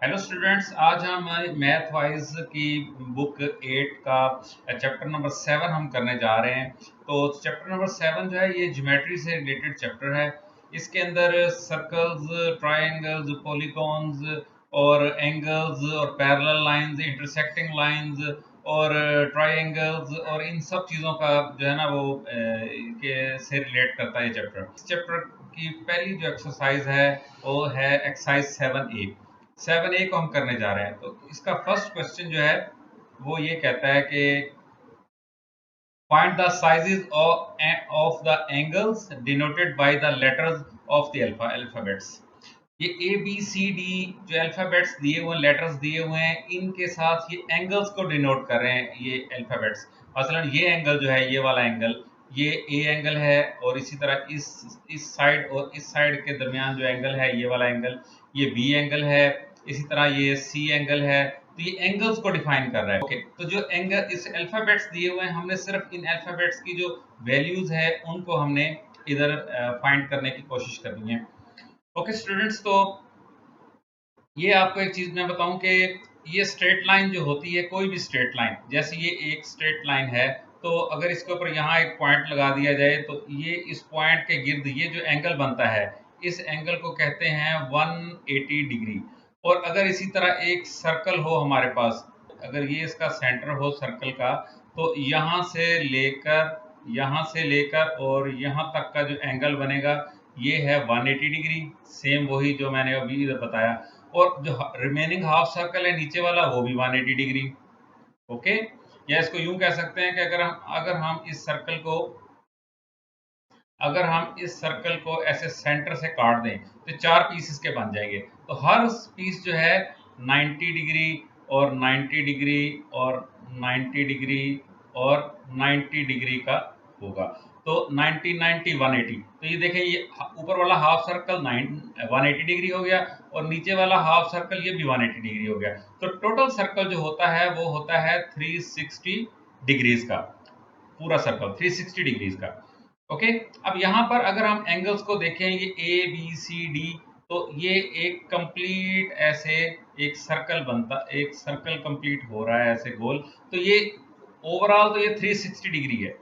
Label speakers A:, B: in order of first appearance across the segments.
A: Hello students, आज हम math wise की बुक 8 का चैप्टर नंबर 7 हम करने जा रहे हैं। तो चैप्टर नंबर 7 जो है ये ज्योमेट्री से रिलेटेड चैप्टर है। इसके अंदर सर्कल्स, ट्रायंगल्स, पॉलीगॉन्स और एंगल्स और पैरेलल लाइंस, इंटरसेक्टिंग लाइंस और ट्रायंगल्स और इन सब चीज़ों का जो है ना वो के से रिलेट करता है ये चैप्टर। इस चैप्टर की पहली जो एक्सरसाइज है वो है एक्सरसाइज 7A। 7A को हम करने जा रहे हैं। तो इसका फर्स्ट क्वेश्चन जो है वो ये कहता है कि find the sizes of the angles denoted by the letters of the alphabets. ये ए बी सी डी जो अल्फाबेट्स दिए हुए लेटर्स दिए हुए हैं, इनके साथ ये एंगल्स को डिनोट कर रहे हैं ये अल्फाबेट्स। मसलन ये एंगल जो है, ये वाला एंगल, ये ए एंगल है, और इसी तरह इस साइड और इस साइड के दरमियान जो एंगल है ये वाला एंगल, ये बी एंगल है। इसी तरह ये सी एंगल है। तो ये एंगल्स को डिफाइन कर रहा है। ओके, तो जो एंगल इस अल्फाबेट्स दिए हुए हैं, हमने सिर्फ इन अल्फाबेट्स की जो वैल्यूज है उनको हमने इधर फाइंड करने की कोशिश करनी है। ओके स्टूडेंट्स, तो ये आपको एक चीज मैं बताऊं कि ये स्ट्रेट लाइन जो होती है, कोई भी स्ट्रेट लाइन, जैसे ये एक स्ट्रेट लाइन है, तो अगर इसके ऊपर यहाँ एक पॉइंट लगा दिया जाए तो ये इस पॉइंट के गिर्द ये जो एंगल बनता है, इस एंगल को कहते हैं 180 डिग्री। और अगर इसी तरह एक सर्कल हो हमारे पास, अगर ये इसका सेंटर हो सर्कल का, तो यहाँ से लेकर और यहाँ तक का जो एंगल बनेगा ये है 180 डिग्री। सेम वही जो मैंने अभी इधर बताया। और जो रिमेनिंग हाफ सर्कल है नीचे वाला, वो भी 180 डिग्री। ओके, या इसको यूं कह सकते हैं कि अगर हम इस सर्कल को ऐसे सेंटर से काट दें तो चार पीस इसके बन जाएंगे। तो हर पीस जो है 90 डिग्री और 90 डिग्री और 90 डिग्री और 90 डिग्री का होगा। तो 90 90 180। तो ये देखें, ये ऊपर वाला हाफ सर्कल 180 डिग्री हो गया और नीचे वाला हाफ सर्कल ये भी 180 डिग्री हो गया। तो टोटल सर्कल जो होता है वो होता है 360 डिग्रीज का। पूरा सर्कल 360 डिग्रीज का। ओके, अब यहाँ पर अगर हम एंगल्स को देखें, ये ए बी सी डी, तो ये एक कंप्लीट ऐसे एक सर्कल कंप्लीट हो रहा है ऐसे गोल। तो ये ओवरऑल तो ये 360 डिग्री है।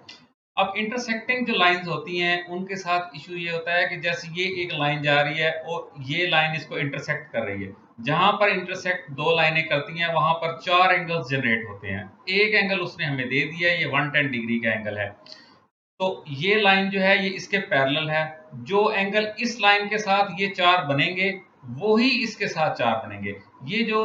A: अब इंटरसेक्टिंग जो लाइंस होती हैं उनके साथ इशू ये होता है कि जैसे ये एक लाइन जा रही है और ये लाइन इसको इंटरसेक्ट कर रही है। जहां पर इंटरसेक्ट दो लाइनें करती हैं वहां पर चार एंगल्स जनरेट होते हैं। एक एंगल उसने हमें दे दिया है, ये 110 डिग्री का एंगल है। तो ये लाइन जो है ये इसके पैरेलल है। जो एंगल इस लाइन के साथ ये चार बनेंगे वो ही इसके साथ चार बनेंगे। ये जो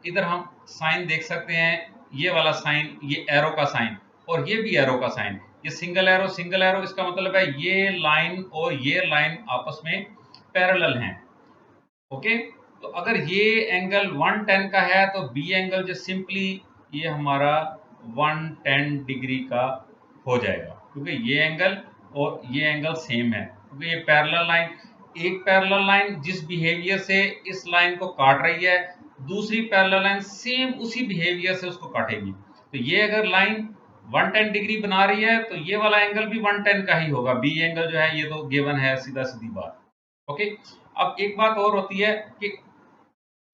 A: इधर हम साइन देख सकते हैं, ये वाला साइन, ये एरो का साइन और ये भी एरो का साइन, ये सिंगल एरो, इसका मतलब है ये लाइन और ये लाइन आपस में पैरेलल हैं। ओके, तो अगर ये एंगल 110 का है तो बी एंगल जो सिंपली ये हमारा 110 डिग्री का हो जाएगा, क्योंकि ये एंगल और ये एंगल सेम है। क्योंकि ये पैरेलल लाइन, एक पैरेलल लाइन जिस बिहेवियर से इस लाइन को काट रही है, दूसरी पैरेलल लाइन सेम उसी बिहेवियर से उसको काटेगी। तो ये अगर लाइन 110 डिग्री बना रही है तो ये वाला एंगल भी 110 का ही होगा। बी एंगल जो है ये तो गिवन है, सीधा सीधी बात। ओके, अब एक बात और होती है कि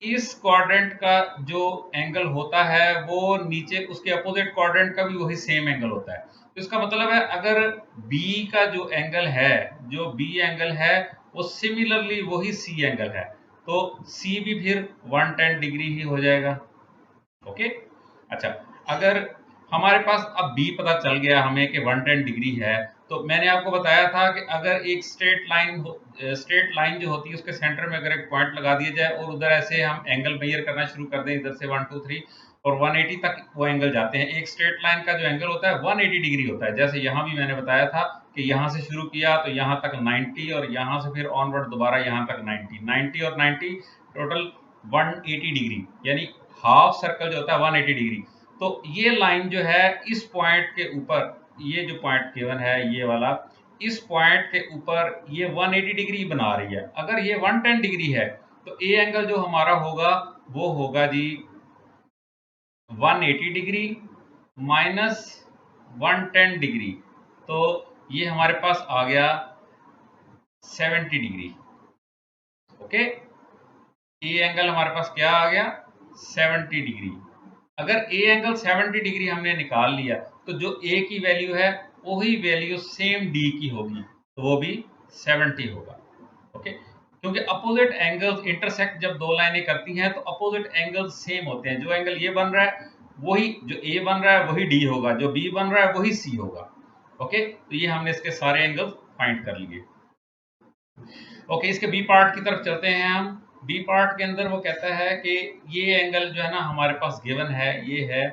A: इस क्वाड्रेंट का जो एंगल होता है वो नीचे उसके अपोजिट क्वाड्रेंट का भी वही सेम एंगल होता है। तो इसका मतलब है अगर बी का जो एंगल है, जो बी एंगल है, वो सिमिलरली वही सी एंगल है, तो सी भी फिर 110 डिग्री ही हो जाएगा। ओके, अच्छा, अगर हमारे पास अब बी पता चल गया हमें कि 110 डिग्री है, तो मैंने आपको बताया था कि अगर एक स्ट्रेट लाइन जो होती है उसके सेंटर में अगर एक पॉइंट लगा दिया जाए और उधर ऐसे हम एंगल मेजर करना शुरू कर दें, इधर से 1 2 3 और 180 तक वो एंगल जाते हैं। एक स्ट्रेट लाइन का जो एंगल होता है 180 डिग्री होता है। जैसे यहाँ भी मैंने बताया था कि यहाँ से शुरू किया तो यहाँ तक 90 और यहाँ से फिर ऑनवर्ड दोबारा यहाँ तक 90 और 90 टोटल 180 डिग्री, यानी हाफ सर्कल जो होता है 180 डिग्री। तो ये लाइन जो है इस पॉइंट के ऊपर, ये जो पॉइंट गिवन है ये वाला, इस पॉइंट के ऊपर ये 180 डिग्री बना रही है। अगर ये 110 डिग्री है तो ए एंगल जो हमारा होगा वो होगा जी 180 डिग्री माइनस 110 डिग्री। तो ये हमारे पास आ गया 70 डिग्री। ओके, ए एंगल हमारे पास क्या आ गया 70 डिग्री। अगर ए एंगल 70 डिग्री हमने निकाल लिया तो जो ए की वैल्यू है वही वैल्यू सेम डी की होगी, तो वो भी 70 होगा। ओके, क्योंकि अपोजिट एंगल्स इंटरसेक्ट जब दो लाइनें करती हैं तो अपोजिट एंगल्स सेम होते हैं। जो एंगल ये बन रहा है वही, जो ए बन रहा है वही डी होगा, जो बी बन रहा है वही सी होगा। ओके, तो ये हमने इसके सारे एंगल्स फाइंड कर लिए। ओके, इसके बी पार्ट की तरफ चलते हैं हम। बी पार्ट के अंदर वो कहता है कि ये एंगल जो है ना हमारे पास गिवन है, ये है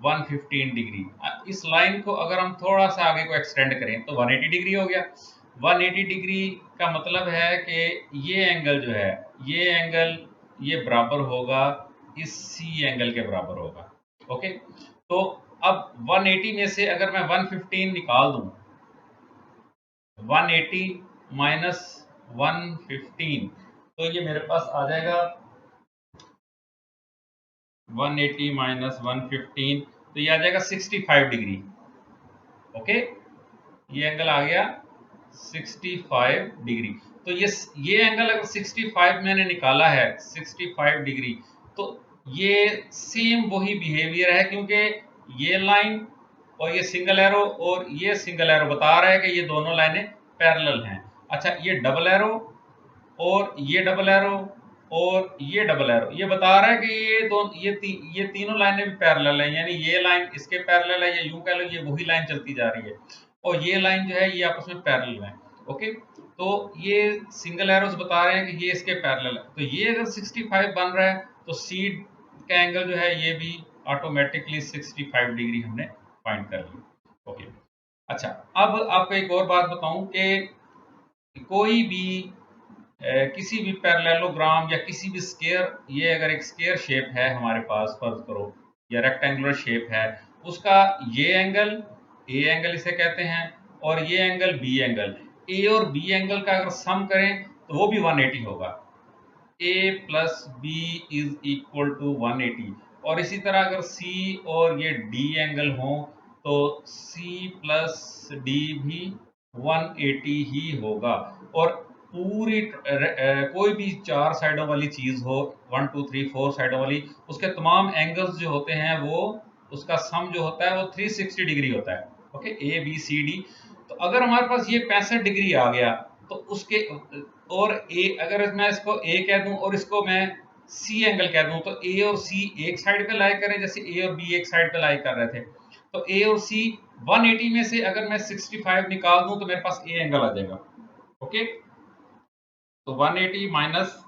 A: 115 डिग्री। इस लाइन को अगर हम थोड़ा सा आगे को एक्सटेंड करें तो 180 डिग्री हो गया। 180 डिग्री का मतलब है कि ये एंगल जो है, ये एंगल ये बराबर होगा इस सी एंगल के बराबर होगा। ओके, तो अब 180 में से अगर मैं 115 निकाल दूं, 180 माइनस 115, तो ये मेरे पास आ जाएगा 180 माइनस 115, तो ये आ जाएगा 65 डिग्री। ओके, ये एंगल आ गया 65 डिग्री। तो ये एंगल अगर 65 मैंने निकाला है 65 डिग्री, तो ये सेम वही बिहेवियर है, क्योंकि ये लाइन और ये सिंगल एरो और ये सिंगल एरो बता रहा है कि ये दोनों लाइनें पैरेलल हैं। अच्छा, ये डबल एरो और ये डबल एरो और ये डबल एरो ये बता रहा है कि ये तीनों लाइनें भी पैरेलल हैं, यानी ये लाइन इसके पैरेलल है, या यूं कह लो ये वही लाइन चलती जा रही है, और ये लाइन जो है ये आपस में पैरेलल है। ओके, तो ये सिंगल एरोस बता रहे हैं कि ये इसके पैरेलल है। तो ये अगर 65 बन रहा है तो सी का एंगल जो है ये भी ऑटोमेटिकली 65 डिग्री हमने फाइंड कर ली। ओके, अच्छा, अब आपको एक और बात बताऊं कि कोई भी किसी भी पैरेललोग्राम या किसी भी स्क्वायर, ये अगर एक स्क्वायर शेप है हमारे पास फर्ज करो, या रेक्टेंगुलर शेप है, उसका ये एंगल ए एंगल इसे कहते हैं, और ये एंगल बी एंगल, ए और बी एंगल का अगर सम करें तो वो भी 180 होगा। A plus B is equal to 180। और इसी तरह अगर सी और ये डी एंगल हो तो सी प्लस डी भी 180 ही होगा। और पूरी कोई भी चार साइडों वाली चीज हो, 1 2 3 4 साइडों वाली, उसके तमाम एंगल्स जो होते हैं वो उसका सम जो होता है वो 360 डिग्री होता है। Okay, A B C D. तो अगर हमारे पास ये 65 डिग्री आ गया तो उसके, और ए अगर मैं इसको ए कह दूं और इसको मैं सी एंगल कह दूं, तो ए और सी एक साइड पे लाई करें, जैसे ए और बी एक साइड पे लाई कर रहे थे, तो ए और सी 180 में से अगर मैं 65 निकाल दूं तो मेरे पास ए एंगल आ जाएगा। ओके, तो 180 माइनस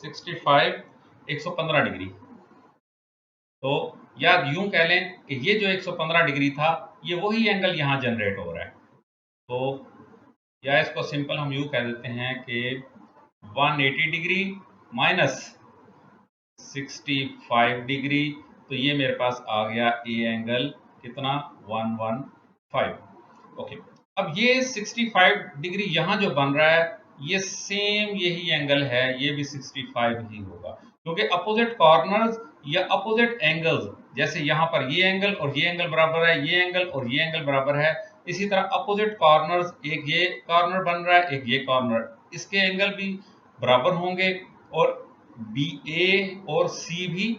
A: 65 115 डिग्री। तो या यूं कह लें कि ये जो 115 डिग्री था ये वही एंगल यहां जनरेट हो रहा है। तो या इसको सिंपल हम यूं कह देते हैं कि 180 डिग्री माइनस 65 डिग्री, तो ये मेरे पास आ गया ए एंगल कितना 115। ओके, अब ये 65 डिग्री यहाँ जो बन रहा है ये सेम यही एंगल है, ये भी 65 ही होगा, क्योंकि अपोजिट कॉर्नर्स या अपोजिट एंगल्स, जैसे यहाँ पर ये एंगल और ये एंगल बराबर है, ये एंगल और ये एंगल बराबर है, इसी तरह अपोजिट कॉर्नर्स, एक ये कॉर्नर बन रहा है एक ये कॉर्नर, इसके एंगल भी बराबर होंगे, और बी ए और सी भी,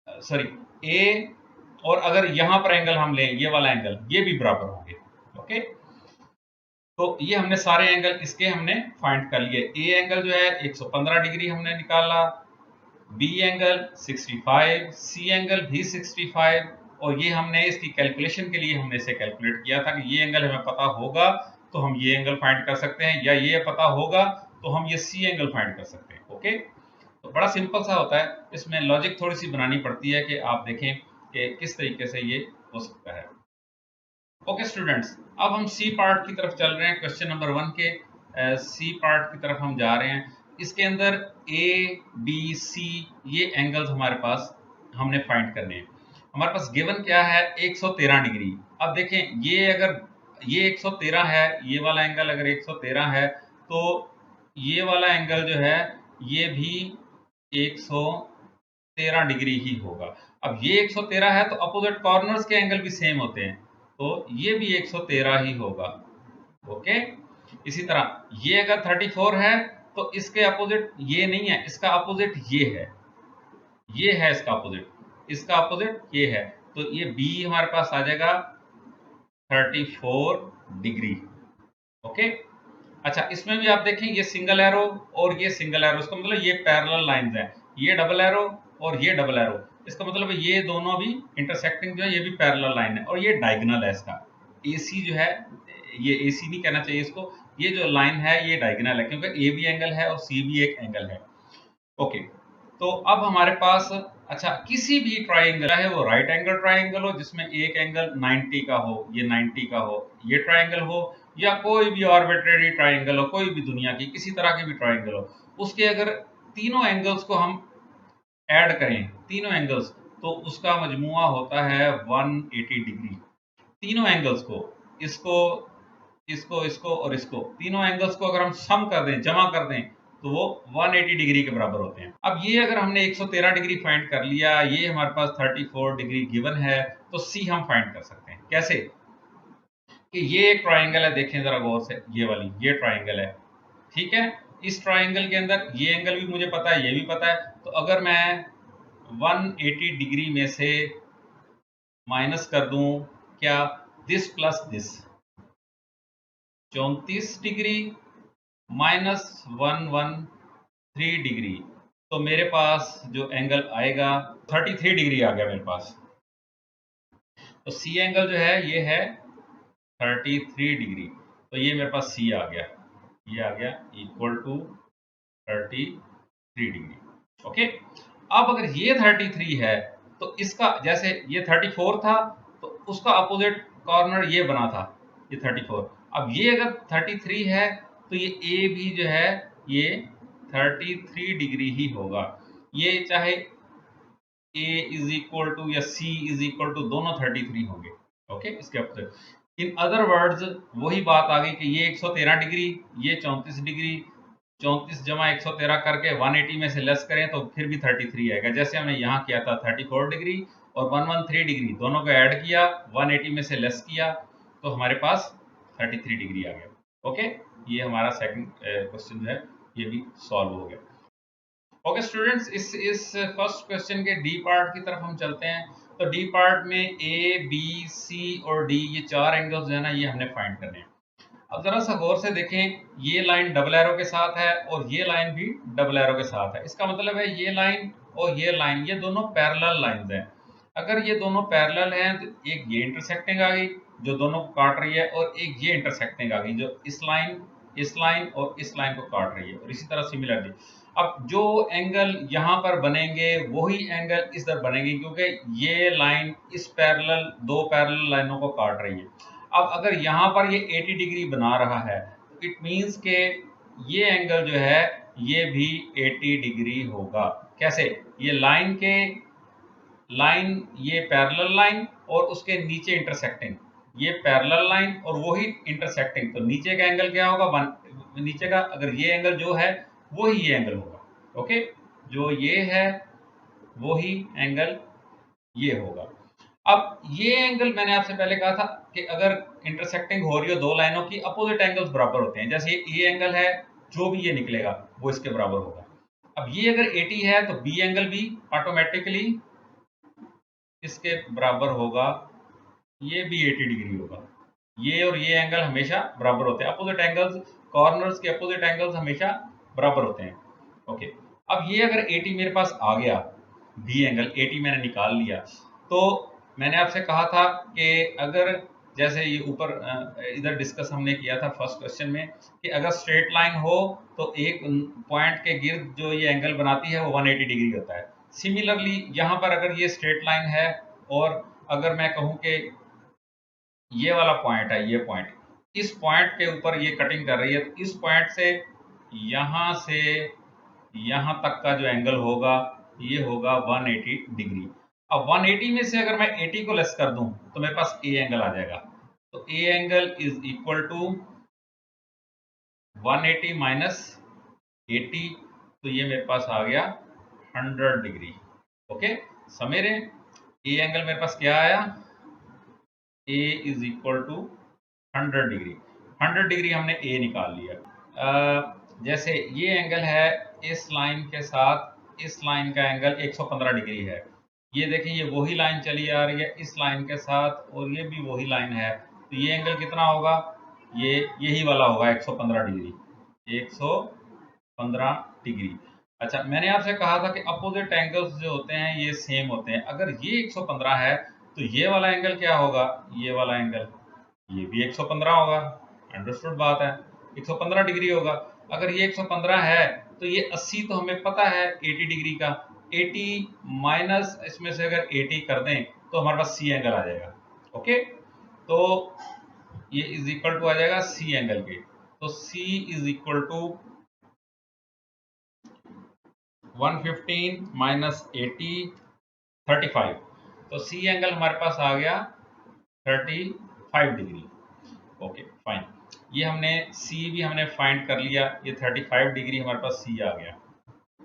A: सॉरी ए, और अगर यहां पर एंगल हम लें ये वाला एंगल, ये भी बराबर होंगे। ओके, तो ये हमने सारे एंगल इसके हमने फाइंड कर लिए। ए एंगल जो है 115 डिग्री हमने निकाला, बी एंगल 65, सी एंगल भी 65, और ये हमने इसकी कैलकुलेशन के लिए हमने इसे कैलकुलेट किया था कि ये एंगल हमें पता होगा तो हम ये एंगल फाइंड कर सकते हैं, या ये पता होगा तो हम ये सी एंगल फाइंड कर सकते हैं। ओके, तो बड़ा सिंपल सा होता है, इसमें लॉजिक थोड़ी सी बनानी पड़ती है कि आप देखें कि किस तरीके से ये हो सकता है। ओके स्टूडेंट्स, अब हम सी पार्ट की तरफ चल रहे हैं। क्वेश्चन नंबर 1 के सी पार्ट की तरफ हम जा रहे हैं। इसके अंदर ए बी सी ये एंगल्स हमारे पास हमने फाइंड करने हैं। हमारे पास गिवन क्या है 113 डिग्री। अब देखें, ये अगर ये 113 है, ये वाला एंगल अगर 113 है तो ये वाला एंगल जो है ये भी 113 डिग्री ही होगा। अब ये 113 है तो अपोजिट कॉर्नर्स के एंगल भी सेम होते हैं, तो ये भी 113 ही होगा। ओके, इसी तरह ये अगर 34 है तो इसके अपोजिट ये नहीं है, इसका अपोजिट ये है इसका अपोजिट, इसका अपोजिट ये है। तो ये बी हमारे पास आ जाएगा 34 डिग्री। ओके, अच्छा इसमें भी आप देखें ये सिंगल एरो और ये सिंगल एरो, इसका मतलब ये पैरेलल लाइंस हैं, ये डबल एरो और ये डबल एरो, इसका मतलब है ये दोनों भी इंटरसेक्टिंग जो है ये भी पैरेलल लाइन है, और ये डायगोनल है इसका। एसी जो है, ये एसी नहीं कहना चाहिए इसको, ये जो लाइन है ये डायगोनल है, क्योंकि ए भी एंगल है और सी भी एक एंगल है। ओके, तो अब हमारे पास, अच्छा किसी भी ट्राइंगल, चाहे वो राइट एंगल ट्राइंगल हो जिसमें एक एंगल 90 का हो, ये 90 का हो, ये ट्राइंगल हो, या कोई भी आर्बिट्रेरी ट्राइंगल हो, कोई भी दुनिया की किसी तरह की भी ट्राइंगल हो, उसके अगर तीनों एंगल्स को हम ऐड करें, तीनों एंगल्स, तो उसका मजमुआ होता है 180 डिग्री। तीनों एंगल्स को, इसको इसको इसको और इसको, तीनों एंगल्स को अगर हम सम कर दें, जमा कर दें, तो वो 180 डिग्री के बराबर होते हैं। अब ये अगर हमने 113 डिग्री फाइंड कर लिया, ये हमारे पास 34 डिग्री गिवन है, तो सी हम फाइंड कर सकते हैं। कैसे? कि ये एक ट्राइंगल है, देखें जरा गौर से, ये वाली ये ट्राइंगल है, ठीक है। इस ट्राइंगल के अंदर ये एंगल भी मुझे पता है, ये भी पता है, तो अगर मैं 180 डिग्री में से माइनस कर दूं, क्या, this plus this, 34 degree minus 113 degree, तो मेरे पास जो एंगल आएगा 33 डिग्री आ गया मेरे पास। तो सी एंगल जो है ये है 33 डिग्री, तो ये मेरे पास सी आ गया, ये आ गया इक्वल टू 33 डिग्री। ओके, अब अगर ये 33 है, तो इसका, जैसे ये 34 था, तो उसका अपोजिट कॉर्नर ये बना था, ये 34। अब ये अगर 33 है, तो ये ए भी जो है ये 33 डिग्री ही होगा। ये चाहे ए इज इक्वल टू या सी इज इक्वल टू, दोनों 33 होंगे। ओके, इसके अपोजिट, इन अदर वर्ड्स वही बात आ गई कि ये 113 डिग्री, ये 34 डिग्री, 34 जमा 113 करके 180 में से लेस करें तो फिर भी 33 आएगा। जैसे हमने यहाँ किया था 34 डिग्री और 113 डिग्री, दोनों को ऐड किया, 180 में से लेस किया, तो हमारे पास 33 डिग्री आ गया। ओके, ये हमारा सेकंड क्वेश्चन जो है ये भी सॉल्व हो गया। ओके स्टूडेंट्स, इस फर्स्ट क्वेश्चन के डी पार्ट की तरफ हम चलते हैं। तो डी पार्ट में ए बी सी और डी, ये चार एंगल्स जो है ना, ये हमने फाइंड करने हैं। अब जरा सा गौर से देखें, ये लाइन डबल एरो के साथ है और ये लाइन भी डबल एरो के साथ है। इसका मतलब है ये लाइन और ये लाइन, ये दोनों पैरेलल लाइंस हैं। अगर ये दोनों पैरेलल हैं, तो एक ये इंटरसेक्टिंग आ गई जो दोनों को काट रही है, और एक ये इंटरसेक्टिंग आ गई जो इस लाइन और इस लाइन को काट रही है, और इसी तरह सिमिलरली अब जो एंगल यहाँ पर बनेंगे वही एंगल इस तरफ बनेंगे, क्योंकि ये लाइन इस दो पैरेलल लाइनों को काट रही है। अब अगर यहाँ पर ये 80 डिग्री बना रहा है, तो इट मीन्स के ये एंगल जो है ये भी 80 डिग्री होगा। कैसे? ये लाइन ये पैरेलल लाइन और उसके नीचे इंटरसेक्टिंग, ये पैरेलल लाइन और वही इंटरसेक्टिंग, तो नीचे का एंगल क्या होगा, नीचे का अगर ये एंगल जो है वही ये एंगल होगा। ओके, जो ये है वही एंगल ये होगा। अब ये एंगल मैंने आपसे पहले कहा था कि अगर इंटरसेक्टिंग हो रही हो दो लाइनों की, अपोजिट एंगल्स बराबर होते हैं। जैसे ये एंगल है, जो भी ये निकलेगा वो इसके बराबर होगा। अब ये अगर 80 है तो बी एंगल भी ऑटोमेटिकली इसके बराबर होगा, ये भी 80 डिग्री होगा। ये और ये एंगल हमेशा बराबर होते हैं, अपोजिट एंगल्स, कॉर्नर्स के अपोजिट एंगल्स हमेशा बराबर होते हैं। ओके, अब ये अगर 80 मेरे पास आ गया, बी एंगल 80 मैंने निकाल लिया, तो मैंने आपसे कहा था कि अगर, जैसे ये ऊपर इधर डिस्कस हमने किया था फर्स्ट क्वेश्चन में, कि अगर स्ट्रेट लाइन हो तो एक पॉइंट के गिर्द जो ये एंगल बनाती है वो 180 डिग्री होता है। सिमिलरली यहाँ पर अगर ये स्ट्रेट लाइन है और अगर मैं कहूँ कि ये वाला पॉइंट है, ये पॉइंट, इस पॉइंट के ऊपर ये कटिंग कर रही है, तो इस पॉइंट से यहाँ तक का जो एंगल होगा ये होगा 180 डिग्री। अब 180 में से अगर मैं 80 को लेस कर दूं तो मेरे पास ए एंगल आ जाएगा। तो A angle is equal to 180 minus 80, तो ये मेरे पास आ गया 100 डिग्री। ओके, समझ रहे हैं? ए एंगल मेरे पास क्या आया, A is equal to 100 degree. 100 degree हमने ए निकाल लिया। जैसे ये एंगल है इस लाइन के साथ, इस लाइन का एंगल 115 डिग्री है। ये देखिए ये वही लाइन चली आ रही है इस लाइन के साथ और ये भी वही लाइन है, तो ये एंगल कितना होगा, ये यही वाला होगा 115 डिग्री, 115 डिग्री। अच्छा, मैंने आपसे कहा था कि अपोजिट एंगल्स जो होते हैं ये सेम होते हैं। अगर ये 115 है तो ये वाला एंगल क्या होगा, ये वाला एंगल ये भी 115 होगा। अंडरस्टूड बात है, 115 डिग्री होगा। अगर ये 115 है तो ये 80 तो हमें पता है 80 डिग्री का, 80 माइनस इसमें से अगर 80 कर दें तो हमारे पास सी एंगल आ जाएगा। ओके, तो ये इज इक्वल टू आ जाएगा सी एंगल के। तो सी इज इक्वल टू 115 माइनस 80 35। तो सी एंगल हमारे पास आ गया 35 डिग्री। ओके फाइन, ये हमने सी भी हमने फाइंड कर लिया, ये 35 डिग्री हमारे पास सी आ गया।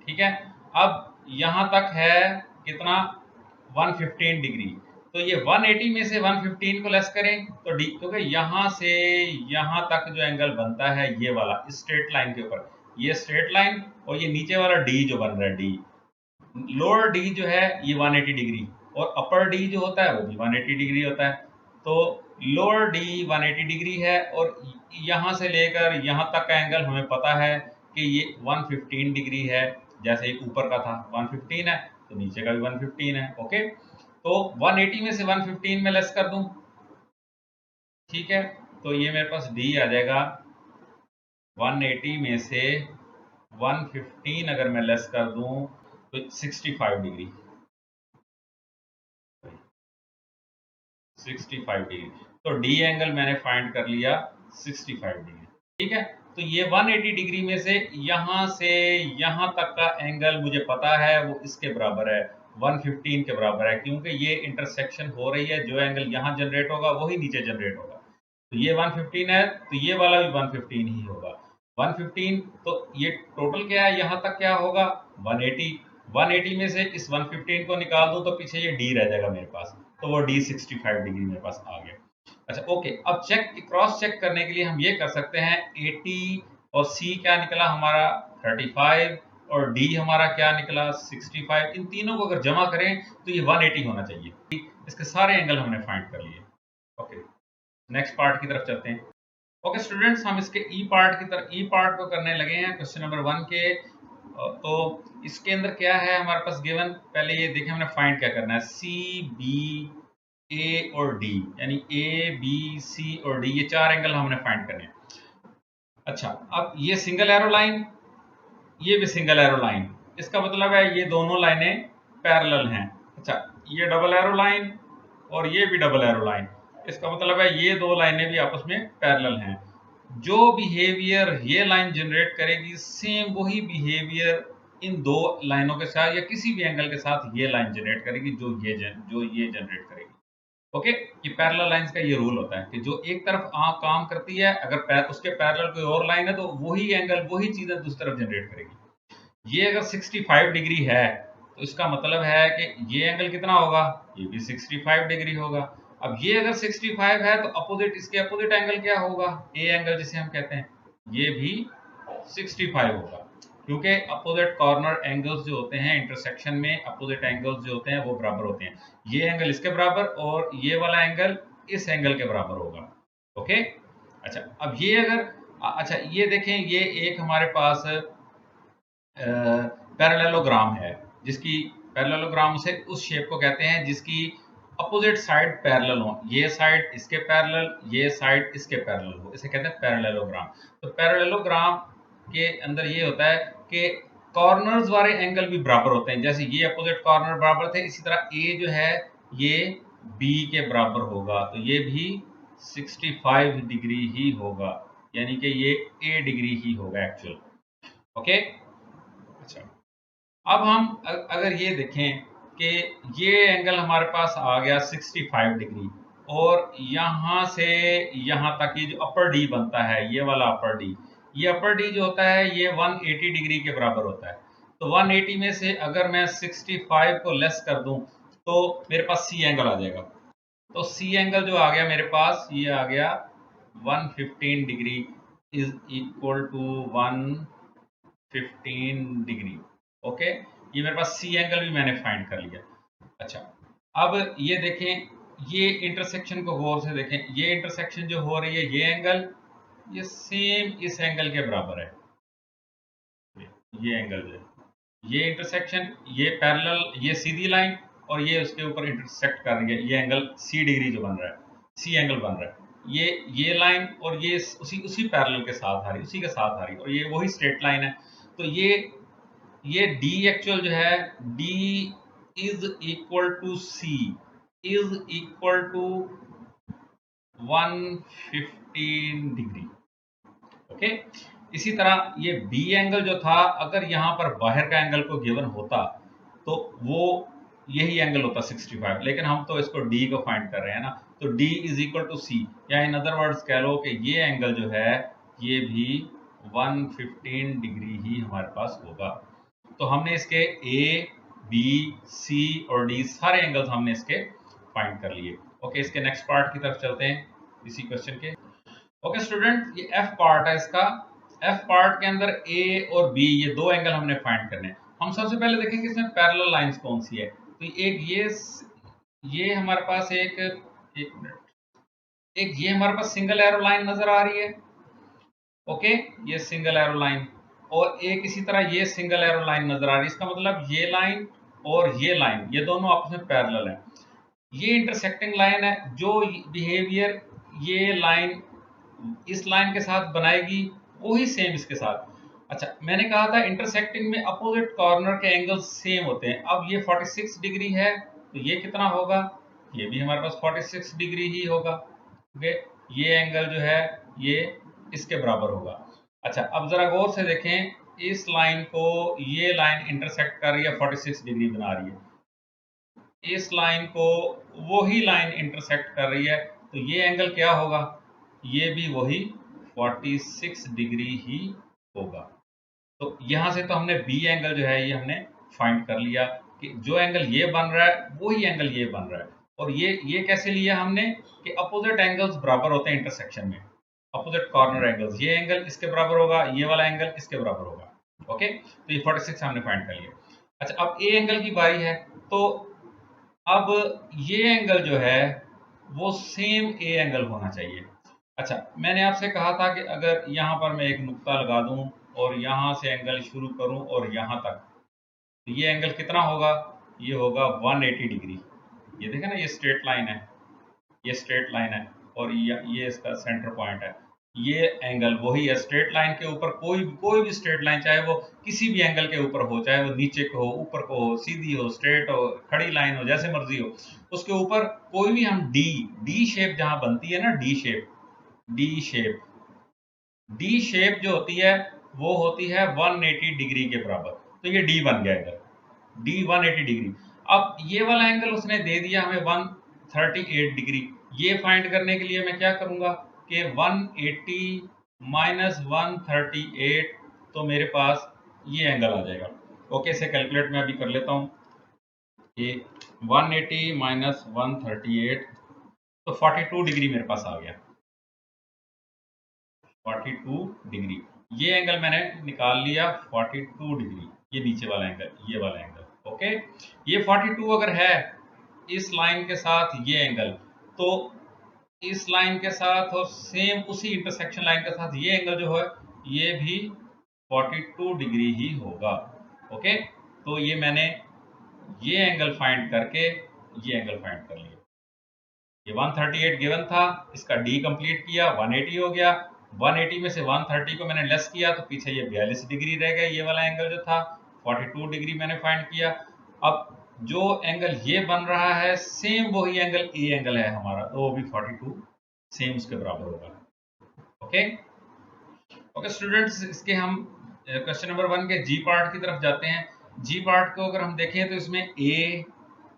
A: ठीक है, अब यहां तक है कितना, 115 डिग्री। तो ये 180 में से 115 को लेस करें तो डी, क्योंकि यहां से यहां तक जो एंगल बनता है ये वाला स्ट्रेट लाइन के ऊपर, ये स्ट्रेट लाइन और ये नीचे वाला डी जो बन रहा है डी, लोअर डी जो है ये 180 डिग्री और अपर डी जो होता है वो भी 180 डिग्री होता है। तो लोअर डी 180 डिग्री है और यहां से लेकर यहां तक का एंगल हमें पता है कि ये 115 डिग्री है। जैसे ऊपर का था 115 है तो नीचे का भी 115 है। ओके, तो 180 में से 115 में लेस कर दूं, ठीक है, तो ये मेरे पास डी आ जाएगा 180 में से 115 अगर मैं लेस कर दूं तो 65 डिग्री, 65 डिग्री। तो डी एंगल मैंने फाइंड कर लिया 65 डिग्री। ठीक है, तो ये 180 डिग्री में से यहां तक का एंगल मुझे पता है वो इसके बराबर है, 115 के बराबर है, क्योंकि ये इंटरसेक्शन हो रही है, जो एंगल यहां जनरेट होगा वही नीचे जनरेट होगा। तो ये 115 है तो ये वाला भी 115 ही होगा, 115। तो ये टोटल क्या है, यहां तक क्या होगा 180, 180 में से इस 115 को निकाल दो तो पीछे ये डी रह जाएगा मेरे पास, तो वो डी 65 डिग्री मेरे पास आ गया। अच्छा ओके, अब चेक, क्रॉस चेक करने के लिए हम ये कर सकते हैं 80 और सी क्या निकला हमारा 35 और डी हमारा क्या निकला 65, इन तीनों को अगर जमा करें तो ये 180 होना चाहिए। इसके सारे एंगल हमने फाइंड कर लिए। ओके, नेक्स्ट पार्ट की तरफ चलते हैं। ओके स्टूडेंट्स, हम इसके ई पार्ट की तरफ, ई पार्ट को करने लगे हैं क्वेश्चन नंबर 1 के। तो इसके अंदर क्या है हमारे पास गिवन, पहले ये देखें हमने फाइंड क्या करना है, सी बी ए और डी, यानी ए बी सी और डी, ये चार एंगल हमने फाइंड करने हैं। अच्छा, अब ये सिंगल एरो लाइन, ये भी सिंगल एरो लाइन, इसका मतलब है ये दोनों लाइनें पैरेलल हैं। अच्छा, ये डबल एरो लाइन और ये भी डबल एरो लाइन, इसका मतलब है ये दो लाइनें भी आपस में पैरेलल हैं। जो बिहेवियर ये लाइन जनरेट करेगी सेम वही बिहेवियर इन दो लाइनों के साथ या किसी भी एंगल के साथ ये लाइन जनरेट करेगी जो ये जनरेट करेगी। ओके, कि पैरेलल लाइंस का ये रूल होता है कि जो एक तरफ काम करती है, अगर उसके पैरेलल कोई और लाइन है तो वही एंगल वही चीजें दूसरी तरफ जनरेट करेगी। ये अगर 65 डिग्री है तो इसका मतलब है कि ये एंगल कितना होगा, ये भी 65 डिग्री होगा। अब ये अगर 65 है तो अपोजिट, इसके अपोजिट एंगल क्या होगा, ए एंगल जिसे हम कहते हैं, ये भी 65 होगा, क्योंकि अपोजिट कॉर्नर एंगल्स जो होते हैं इंटरसेक्शन में, अपोजिट एंगल्स जो होते हैं वो बराबर होते हैं। ये एंगल इसके बराबर और ये वाला एंगल इस एंगल के बराबर होगा। ओके, अच्छा अब ये अगर अच्छा ये देखें, ये एक हमारे पास पैरेललोग्राम है, जिसकी पैरेललोग्राम से उस शेप को कहते हैं जिसकी अपोजिट साइड पैरेलल हो, ये साइड इसके पैरेलल, ये साइड इसके पैरेलल हो, इसे कहते हैं पैरेललोग्राम। तो पैरेललोग्राम के अंदर ये होता है कि कॉर्नर्स वाले एंगल भी बराबर होते हैं, जैसे ये अपोजिट कॉर्नर बराबर थे, इसी तरह ए जो है ये बी के बराबर होगा, तो ये भी 65 डिग्री ही होगा, यानी कि ये ए डिग्री ही होगा एक्चुअल। ओके, अच्छा अब हम अगर ये देखें कि ये एंगल हमारे पास आ गया 65 डिग्री और यहाँ से यहाँ तक ये जो अपर डी बनता है, ये वाला अपर डी, ये अपर डी जो होता है ये 180 डिग्री के बराबर होता है। तो 180 में से अगर मैं 65 को लेस कर दूं तो मेरे पास सी एंगल आ जाएगा। तो सी एंगल जो आ गया मेरे पास, ये आ गया 115 degree is equal to 1 115 degree. Okay, ये मेरे पास सी एंगल भी मैंने फाइंड कर लिया। अच्छा, अब ये देखें, ये इंटरसेक्शन को गौर से देखें, ये इंटरसेक्शन जो हो रही है, ये एंगल ये सेम इस एंगल के बराबर है। ये एंगल जो है, ये इंटरसेक्शन, ये पैरेलल, ये सीधी लाइन और ये उसके ऊपर इंटरसेक्ट कर रही है, ये एंगल सी डिग्री जो बन रहा है, सी एंगल बन रहा है। ये लाइन और ये उसी उसी पैरेलल के साथ आ रही, उसी के साथ आ रही, और ये वही स्ट्रेट लाइन है। तो ये डी एक्चुअल जो है, D is equal to C is equal to 115 degree. Okay, इसी तरह ये बी एंगल जो था, अगर यहां पर बाहर का एंगल को गिवन होता तो वो यही एंगल होता 65, लेकिन हम तो इसको डी को फाइंड कर रहे हैं ना, तो डी इज इक्वल टू सी, या इन अदर वर्ड्स कह लो कि ये एंगल जो है ये भी 115 डिग्री ही हमारे पास होगा। तो हमने इसके ए, बी, सी और डी सारे एंगल्स हमने इसके फाइंड कर लिए। ओके, इसके नेक्स्ट पार्ट की तरफ चलते हैं इसी क्वेश्चन के। ओके स्टूडेंट, ये एफ पार्ट है इसका। एफ पार्ट के अंदर ए और बी ये दो एंगल हमने फाइंड करने हैं। हम सबसे पहले देखेंगे इसमें पैरेलल लाइंस कौन सी है। तो एक ये हमारे पास एक मिनट, एक ये हमारे पास सिंगल एरो लाइन नजर आ रही है। ओके, ये सिंगल एरो लाइन, और एक इसी तरह ये सिंगल एरो लाइन नजर आ रही है। इसका मतलब ये लाइन और ये लाइन ये दोनों आपस में पैरेलल है। ये इंटरसेक्टिंग लाइन है, जो बिहेवियर ये लाइन इस लाइन के साथ बनाएगी वही सेम इसके साथ। अच्छा, मैंने कहा था इंटरसेक्टिंग में अपोजिट कॉर्नर के एंगल सेम होते हैं। अब ये 46 डिग्री है, तो ये कितना होगा, ये भी हमारे पास 46 डिग्री ही होगा। ओके, ये एंगल जो है ये इसके बराबर होगा। अच्छा, अब जरा गौर से देखें, इस लाइन को ये लाइन इंटरसेक्ट कर रही है, 46 डिग्री बना रही है। इस लाइन को वही लाइन इंटरसेक्ट कर रही है, तो ये एंगल क्या होगा, ये भी वही 46 डिग्री ही होगा। तो यहां से तो हमने बी एंगल जो है ये हमने फाइंड कर लिया कि जो एंगल ये बन रहा है वही एंगल ये बन रहा है। और ये कैसे लिया हमने कि अपोजिट एंगल्स बराबर होते हैं इंटरसेक्शन में, अपोजिट कॉर्नर एंगल्स, ये एंगल इसके बराबर होगा, ये वाला एंगल इसके बराबर होगा। ओके, तो ये 46 हमने फाइंड कर लिया। अच्छा, अब ए एंगल की बारी है, तो अब ये एंगल जो है वो सेम ए एंगल होना चाहिए। अच्छा, मैंने आपसे कहा था कि अगर यहाँ पर मैं एक नुक्ता लगा दूं और यहाँ से एंगल शुरू करूं और यहाँ तक, तो ये एंगल कितना होगा, ये होगा 180 डिग्री। ये देखें ना, ये स्ट्रेट लाइन है, ये स्ट्रेट लाइन है, और ये इसका सेंटर पॉइंट है। ये एंगल वही है, स्ट्रेट लाइन के ऊपर कोई भी स्ट्रेट लाइन, चाहे वो किसी भी एंगल के ऊपर हो, चाहे वो नीचे को हो, ऊपर को हो, सीधी हो, स्ट्रेट हो, खड़ी लाइन हो, जैसे मर्जी हो, उसके ऊपर कोई भी हम डी शेप जहां बनती है ना, डी शेप जो होती है वो होती है 180 डिग्री के बराबर। तो ये डी बन गया एंगल, डी 180 डिग्री। अब ये वाला एंगल उसने दे दिया हमें 138 डिग्री। ये फाइंड करने के लिए मैं क्या करूंगा कि 180 माइनस 138, तो मेरे पास ये एंगल आ जाएगा। ओके, इसे कैलकुलेट मैं अभी कर लेता हूँ। ये 180 माइनस 138, तो 42 डिग्री मेरे पास आ गया, 42 डिग्री। ये एंगल मैंने निकाल लिया 42 डिग्री, ये नीचे वाला एंगल, ये वाला एंगल। ओके, ये 42 अगर है इस लाइन के साथ ये एंगल, तो इस लाइन के साथ और सेम उसी इंटरसेक्शन लाइन के साथ ये एंगल जो है ये भी 42 डिग्री ही होगा। ओके, तो ये मैंने ये एंगल फाइंड करके ये एंगल फाइंड कर लिया। ये 138 गिवन था, इसका डी कंप्लीट किया, 180 हो गया। 180 में से 130 को मैंने लेस किया, तो पीछे ये 42 डिग्री रह गया। ये वाला एंगल जो था 42 डिग्री मैंने फाइंड किया। अब जो एंगल ये बन रहा है सेम वही एंगल ए एंगल है हमारा, तो वो भी 42 सेम उसके बराबर होगा। ओके ओके स्टूडेंट्स, इसके हम क्वेश्चन नंबर 1 के जी पार्ट की तरफ जाते हैं। जी पार्ट को अगर हम देखें तो इसमें ए,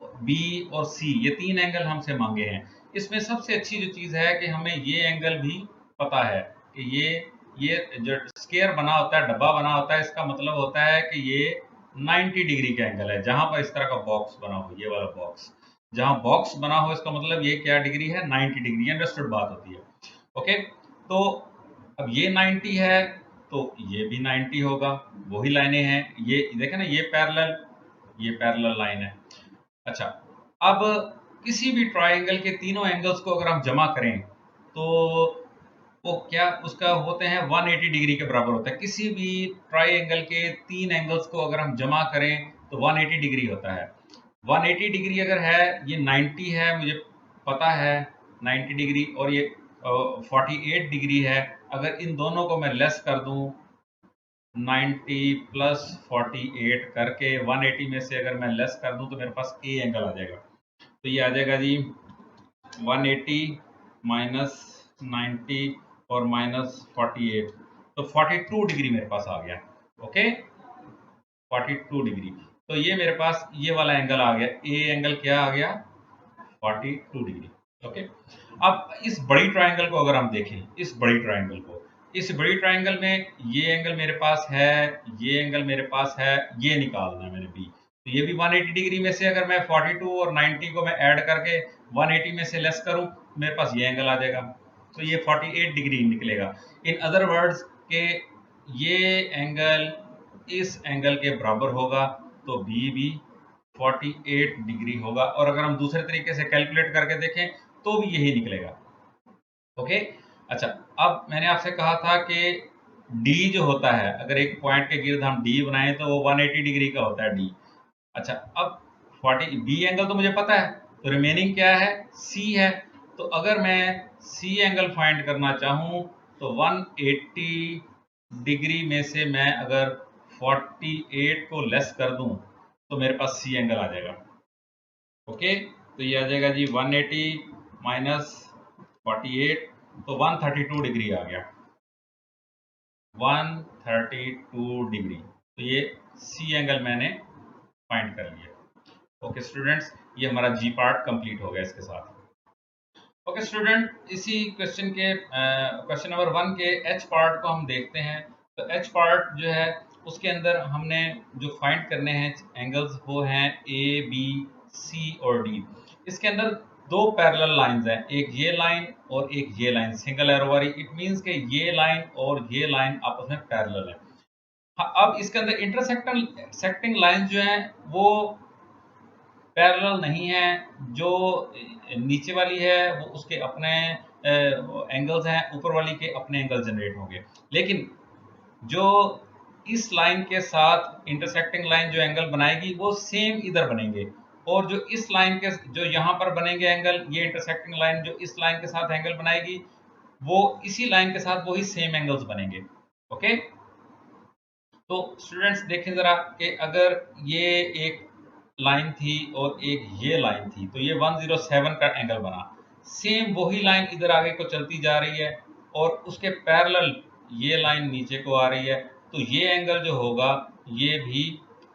A: बी और सी ये तीन एंगल हमसे मांगे हैं। इसमें सबसे अच्छी जो चीज़ है कि हमें ये एंगल भी पता है कि ये जो स्क्वायर बना होता है, डब्बा बना होता है, इसका मतलब होता है कि ये 90 डिग्री का एंगल है। जहां पर इस तरह का बॉक्स बना हो, ये वाला बॉक्स जहां बॉक्स बना हो, इसका मतलब ये क्या डिग्री है, 90 डिग्री। अंडरस्टूड बात होती है। ओके, तो अब ये 90 है, तो ये भी 90 होगा, वही लाइनें हैं, ये देखें ना, ये पैरेलल लाइन है। अच्छा, अब किसी भी ट्रायंगल के तीनों एंगल्स को अगर हम जमा करें तो वो क्या उसका होते हैं 180 डिग्री के बराबर होता है। किसी भी ट्रायंगल के तीन एंगल्स को अगर हम जमा करें तो 180 डिग्री होता है। 180 डिग्री अगर है, ये 90 है मुझे पता है 90 डिग्री, और ये 48 डिग्री है। अगर इन दोनों को मैं लेस कर दूं 90 प्लस 48 करके 180 में से अगर मैं लेस कर दूं तो मेरे पास ए एंगल आ जाएगा। तो ये आ जाएगा जी 180 माइनस 90 और माइनस 48, तो 42 डिग्री मेरे पास आ गया। Okay, 42 degree. तो ये मेरे पास ये वाला एंगल आ गया, ए एंगल क्या आ गया 42 डिग्री। ओके, अब इस बड़ी ट्रायंगल को अगर हम देखें, इस बड़ी ट्रायंगल में ये एंगल मेरे पास है, ये एंगल मेरे पास है, ये निकालना है मैंने बी। तो ये भी 180 डिग्री में से अगर मैं 42 और 90 को मैं ऐड करके 180 में से लेस करूं मेरे पास ये एंगल आ जाएगा। तो ये 48 डिग्री निकलेगा। इन अदर वर्ड्स के ये एंगल इस एंगल के बराबर होगा, तो बी भी 48 डिग्री होगा। और अगर हम दूसरे तरीके से कैलकुलेट करके देखें तो भी यही निकलेगा। ओके, अच्छा, अब मैंने आपसे कहा था कि डी जो होता है, अगर एक पॉइंट के गिर्द हम डी बनाएं तो वो 180 डिग्री का होता है डी। अच्छा, अब 40 बी एंगल तो मुझे पता है, तो रिमेनिंग क्या है, सी है। तो अगर मैं सी एंगल फाइंड करना चाहूं तो 180 डिग्री में से मैं अगर 48 को लेस कर दूं तो मेरे पास सी एंगल आ जाएगा। ओके, तो ये आ जाएगा जी 180 माइनस 48, तो 132 डिग्री आ गया, 132 डिग्री। तो ये सी एंगल मैंने फाइंड कर लिया। ओके स्टूडेंट्स, ये हमारा जी पार्ट कंप्लीट हो गया इसके साथ। ओके स्टूडेंट, इसी क्वेश्चन के क्वेश्चन नंबर 1 के एच पार्ट को हम देखते हैं। तो एच पार्ट जो है उसके अंदर हमने जो फाइंड करने हैं एंगल्स वो हैं ए बी सी और डी। इसके अंदर दो पैरेलल लाइंस हैं, एक ये लाइन और एक ये लाइन, सिंगल एरो वाली। इट मींस कि ये लाइन और ये लाइन आपस में पैरेलल है। हाँ, अब इसके अंदर इंटरसेक्टिंग लाइन जो है वो पैरेलल नहीं है। जो नीचे वाली है वो उसके अपने एंगल्स हैं, ऊपर वाली के अपने एंगल जनरेट होंगे। लेकिन जो इस लाइन के साथ इंटरसेक्टिंग लाइन जो एंगल बनाएगी वो सेम इधर बनेंगे, और जो इस लाइन के जो यहाँ पर बनेंगे एंगल, ये इंटरसेक्टिंग लाइन जो इस लाइन के साथ एंगल बनाएगी वो इसी लाइन के साथ वही सेम एंगल्स बनेंगे। ओके, तो स्टूडेंट्स देखें जरा कि अगर ये एक लाइन थी और एक ये लाइन थी तो ये 107 का एंगल बना। सेम वही लाइन इधर आगे को चलती जा रही है और उसके पैरेलल ये लाइन नीचे को आ रही है, तो ये एंगल जो होगा ये भी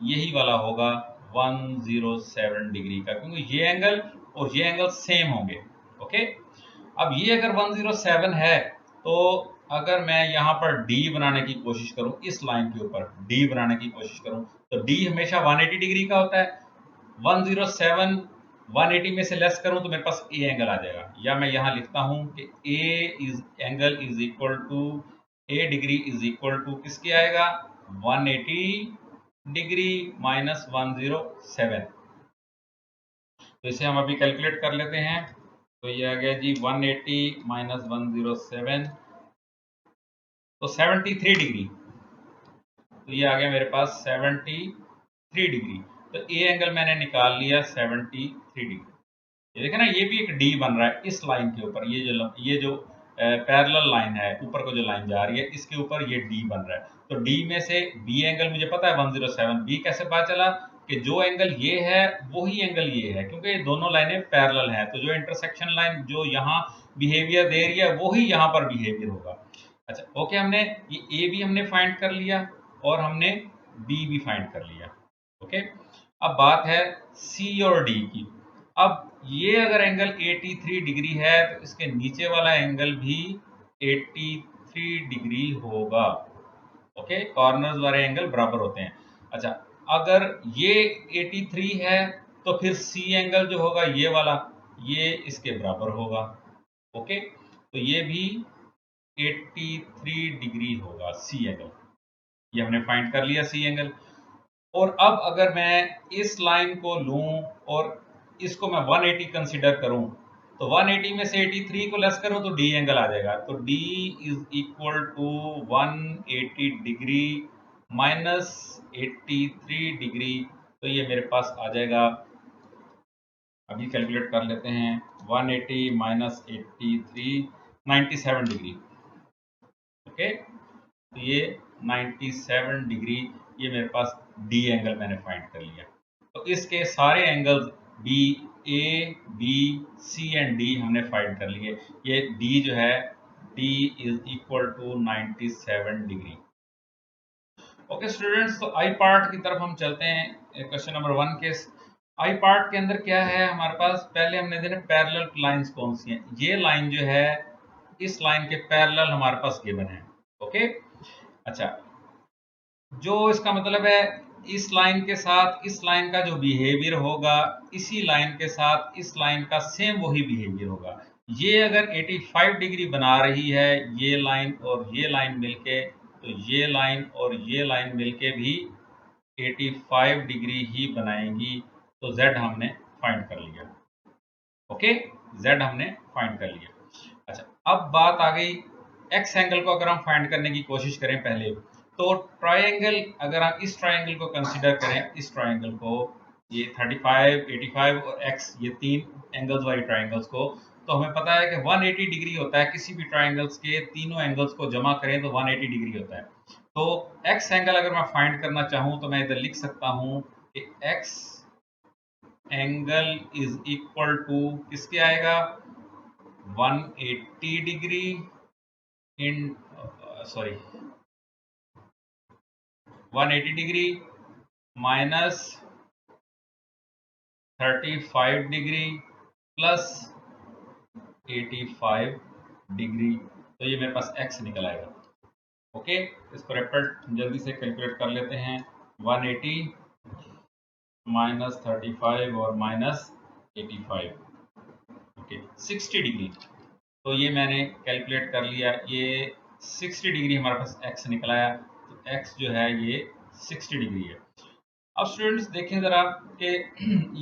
A: यही वाला होगा 107 डिग्री का, क्योंकि ये एंगल और ये एंगल सेम होंगे। ओके, अब ये अगर 107 है तो अगर मैं यहाँ पर D बनाने की कोशिश करूं, इस लाइन के ऊपर D बनाने की कोशिश करूं तो D हमेशा 180 डिग्री का होता है। 107 180 में से लेस करूं तो मेरे पास A एंगल आ जाएगा, या मैं यहाँ लिखता हूं कि angle is equal to A degree is equal to किसके आएगा 180 डिग्री माइनस 107। तो इसे हम अभी कैलकुलेट कर लेते हैं। तो ये आ गया जी 180 माइनस 107, तो 73 डिग्री। तो ये आ गया मेरे पास 73 डिग्री। तो ए एंगल मैंने निकाल लिया 73 डिग्री। ये देखें ना, ये भी एक डी बन रहा है इस लाइन के ऊपर। ये जो पैरेलल लाइन है, ऊपर को जो लाइन जा रही है इसके ऊपर ये डी बन रहा है। तो डी में से बी एंगल मुझे पता है 107। बी कैसे पता चला कि जो एंगल ये है वही एंगल ये है, क्योंकि ये दोनों लाइनें पैरेलल हैं। तो जो इंटरसेक्शन लाइन जो यहाँ बिहेवियर दे रही है वही यहाँ पर बिहेवियर होगा। अच्छा, ओके, हमने ये ए भी हमने फाइंड कर लिया और हमने बी भी फाइंड कर लिया। ओके, अब बात है सी और डी की। अब ये अगर एंगल 83 डिग्री है तो इसके नीचे वाला एंगल भी 83 डिग्री होगा। ओके, कॉर्नर्स वाले एंगल बराबर होते हैं। अच्छा, अगर ये 83 है तो फिर सी एंगल जो होगा ये वाला, ये इसके बराबर होगा। ओके, तो ये भी 83 डिग्री होगा सी एंगल। ये हमने फाइंड कर लिया सी एंगल। और अब अगर मैं इस लाइन को लूं और इसको मैं 180 कंसीडर करूं, तो 180 में से 83 को लेस करूं तो डी एंगल आ जाएगा। तो D is equal to 180 degree minus 83 degree. तो ये मेरे पास आ जाएगा, अभी कैलकुलेट कर लेते हैं, 180 माइनस 83, 97 डिग्री। ओके, तो ये 97 डिग्री, ये मेरे पास डी एंगल मैंने फाइंड कर लिया। तो इसके सारे angles B, A, B, C and D हमने फाइंड कर लिए। ये डी जो है, D is equal to 97 degree. Okay students, तो आई पार्ट की तरफ हम चलते हैं। क्वेश्चन नंबर 1 के आई पार्ट के अंदर क्या है हमारे पास, पहले हमने देखा पैरेलल लाइंस कौन सी हैं। ये लाइन जो है, इस लाइन के पैरेलल हमारे पास गिवन है। ओके, अच्छा, जो इसका मतलब है इस लाइन के साथ इस लाइन का जो बिहेवियर होगा, इसी लाइन के साथ इस लाइन का सेम वही बिहेवियर होगा। ये अगर 85 डिग्री बना रही है ये लाइन और ये लाइन मिलके, तो ये लाइन और ये लाइन मिलके भी 85 डिग्री ही बनाएंगी। तो Z हमने फाइंड कर लिया। ओके, Z हमने फाइंड कर लिया। अच्छा, अब बात आ गई एक्स एंगल को अगर हम फाइंड करने की कोशिश करें पहले, तो ट्रायंगल, अगर हम इस ट्रायंगल को कंसीडर करें, इस ट्रायंगल को, ये 35, 85 और एक्स, ये तीन एंगल्स वाली ट्रायंगल्स को, तो हमें पता है कि 180 डिग्री होता है। किसी भी ट्रायंगल्स के तीनों एंगल्स को जमा करें तो 180 डिग्री होता है। तो एक्स एंगल अगर मैं फाइंड करना चाहूं तो मैं इधर लिख सकता हूं कि X angle is equal to किसके आएगा, 180 degree in, sorry, 180 degree minus 35 degree plus 85 degree. तो ये मेरे पास x निकल आएगा। ओके, इसको रेपट जल्दी से कैलकुलेट कर लेते हैं। 180 माइनस 35 और माइनस 85, ओके, 60 डिग्री। तो ये मैंने कैलकुलेट कर लिया, ये 60 डिग्री हमारे पास x निकल आया। तो x जो है ये 60 डिग्री है। अब स्टूडेंट्स देखें ज़रा कि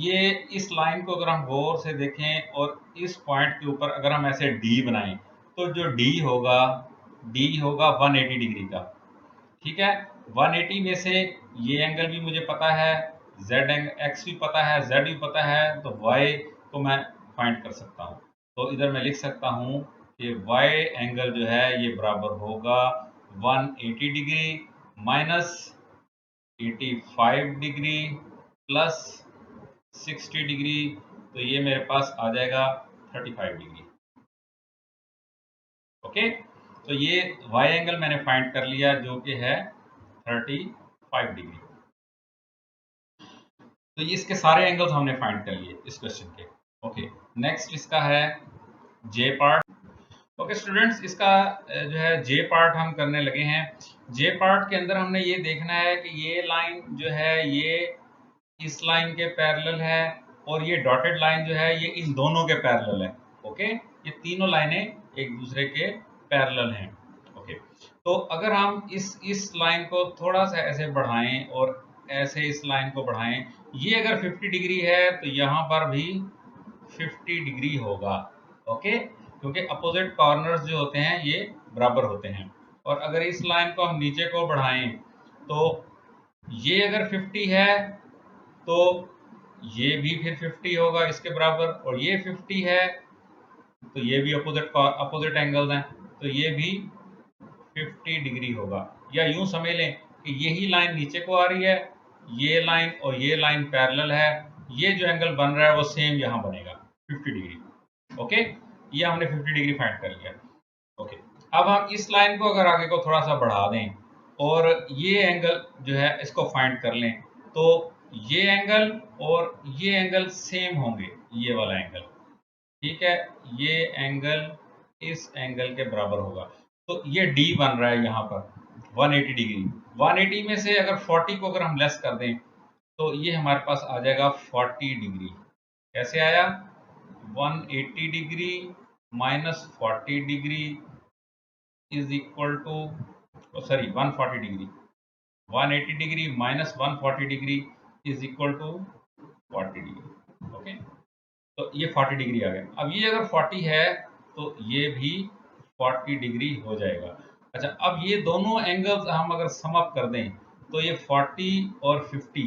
A: ये इस लाइन को अगर हम गौर से देखें और इस पॉइंट के ऊपर अगर हम ऐसे डी बनाएं, तो जो डी होगा 180 डिग्री का। ठीक है, 180 में से ये एंगल भी मुझे पता है, जेड एंगल एक्स भी पता है, जेड भी पता है, तो वाई को मैं फाइंड कर सकता हूँ। तो इधर मैं लिख सकता हूँ कि वाई एंगल जो है ये बराबर होगा 180 degree minus 85 degree plus 60 degree. तो ये मेरे पास आ जाएगा 35 डिग्री। ओके, तो ये y एंगल मैंने फाइंड कर लिया जो कि है 35 डिग्री। तो ये इसके सारे एंगल्स हमने फाइंड कर लिए इस क्वेश्चन के। ओके, नेक्स्ट इसका है जे पार्ट। ओके स्टूडेंट्स, इसका जो है जे पार्ट हम करने लगे हैं। जे पार्ट के अंदर हमने ये देखना है कि ये लाइन जो है ये इस लाइन के पैरेलल है और ये डॉटेड लाइन जो है ये इन दोनों के पैरेलल है। ओके, ये तीनों लाइनें एक दूसरे के पैरेलल हैं। ओके, तो अगर हम इस लाइन को थोड़ा सा ऐसे बढ़ाएं और ऐसे इस लाइन को बढ़ाएं, ये अगर 50 डिग्री है तो यहाँ पर भी 50 डिग्री होगा। ओके, क्योंकि अपोजिट कॉर्नर्स जो होते हैं ये बराबर होते हैं। और अगर इस लाइन को हम नीचे को बढ़ाएं तो ये अगर 50 है तो ये भी फिर 50 होगा इसके बराबर, और ये 50 है तो ये भी अपोजिट एंगल्स हैं, तो ये भी 50 डिग्री होगा। या यूं समझ लें कि यही लाइन नीचे को आ रही है, ये लाइन और ये लाइन पैरेलल है, ये जो एंगल बन रहा है वो सेम यहाँ बनेगा 50 डिग्री। ओके, ये हमने 50 डिग्री फाइंड कर लिया। ओके, अब हम इस लाइन को अगर आगे को थोड़ा सा बढ़ा दें और ये एंगल जो है इसको फाइंड कर लें, तो ये एंगल और ये एंगल सेम होंगे, ये वाला एंगल। ठीक है, ये एंगल इस एंगल के बराबर होगा। तो ये डी बन रहा है यहाँ पर 180 डिग्री। 180 में से अगर 40 को अगर हम लेस कर दें तो ये हमारे पास आ जाएगा 40 डिग्री। कैसे आया, 180 degree minus 40 degree is equal to, sorry 140 degree, 180 degree minus 140 degree is equal to 40 degree. Okay, तो ये 40 डिग्री आ गया। अब ये अगर 40 है तो ये भी 40 डिग्री हो जाएगा। अच्छा, अब ये दोनों एंगल्स हम अगर सम अप कर दें तो ये 40 और 50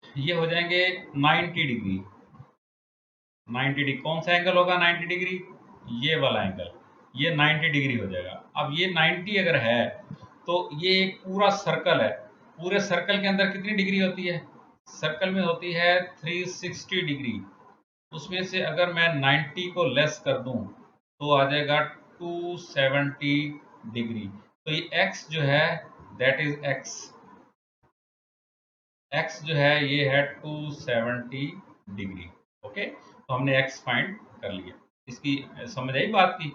A: ये हो जाएंगे 90 डिग्री। 90 डिग्री कौन सा एंगल होगा 90 डिग्री? ये वाला एंगल, ये 90 डिग्री हो जाएगा। अब ये 90 अगर है तो ये एक पूरा सर्कल है, पूरे सर्कल के अंदर कितनी डिग्री होती है? सर्कल में होती है 360 डिग्री। उसमें से अगर मैं 90 को लेस कर दूं तो आ जाएगा 270 डिग्री। तो ये x जो है दैट इज x जो है ये है 270 डिग्री। ओके, तो हमने x फाइंड कर लिया। इसकी समझ आई बात की?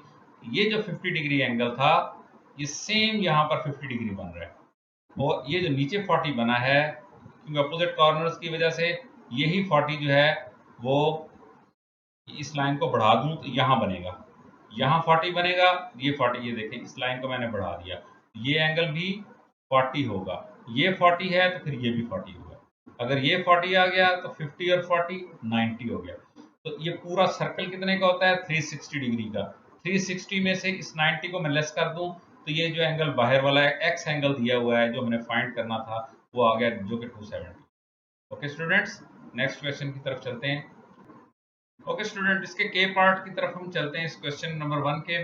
A: ये जो 50 डिग्री एंगल था ये सेम यहाँ पर 50 डिग्री बन रहा है, और ये जो नीचे 40 बना है क्योंकि अपोजिट कॉर्नर्स की वजह से यही 40 जो है वो इस लाइन को बढ़ा दूं तो यहाँ बनेगा, यहाँ 40 बनेगा, ये 40, ये देखें इस लाइन को मैंने बढ़ा दिया, ये एंगल भी 40 होगा। ये 40 है तो फिर ये भी 40 होगा। अगर ये 40 आ गया तो 50 और 40 90 हो गया। तो ये पूरा सर्कल कितने का होता है? 360 डिग्री का। 360 में से इस 90 को मैं लेस कर दूं तो ये जो एंगल बाहर वाला है एक्स एंगल दिया हुआ है जो हमने फाइंड करना था वो आ गया, जो कि 270। ओके स्टूडेंट्स, नेक्स्ट क्वेश्चन की तरफ चलते हैं। ओके स्टूडेंट, इसके के पार्ट की तरफ हम चलते हैं। इस क्वेश्चन नंबर 1 के,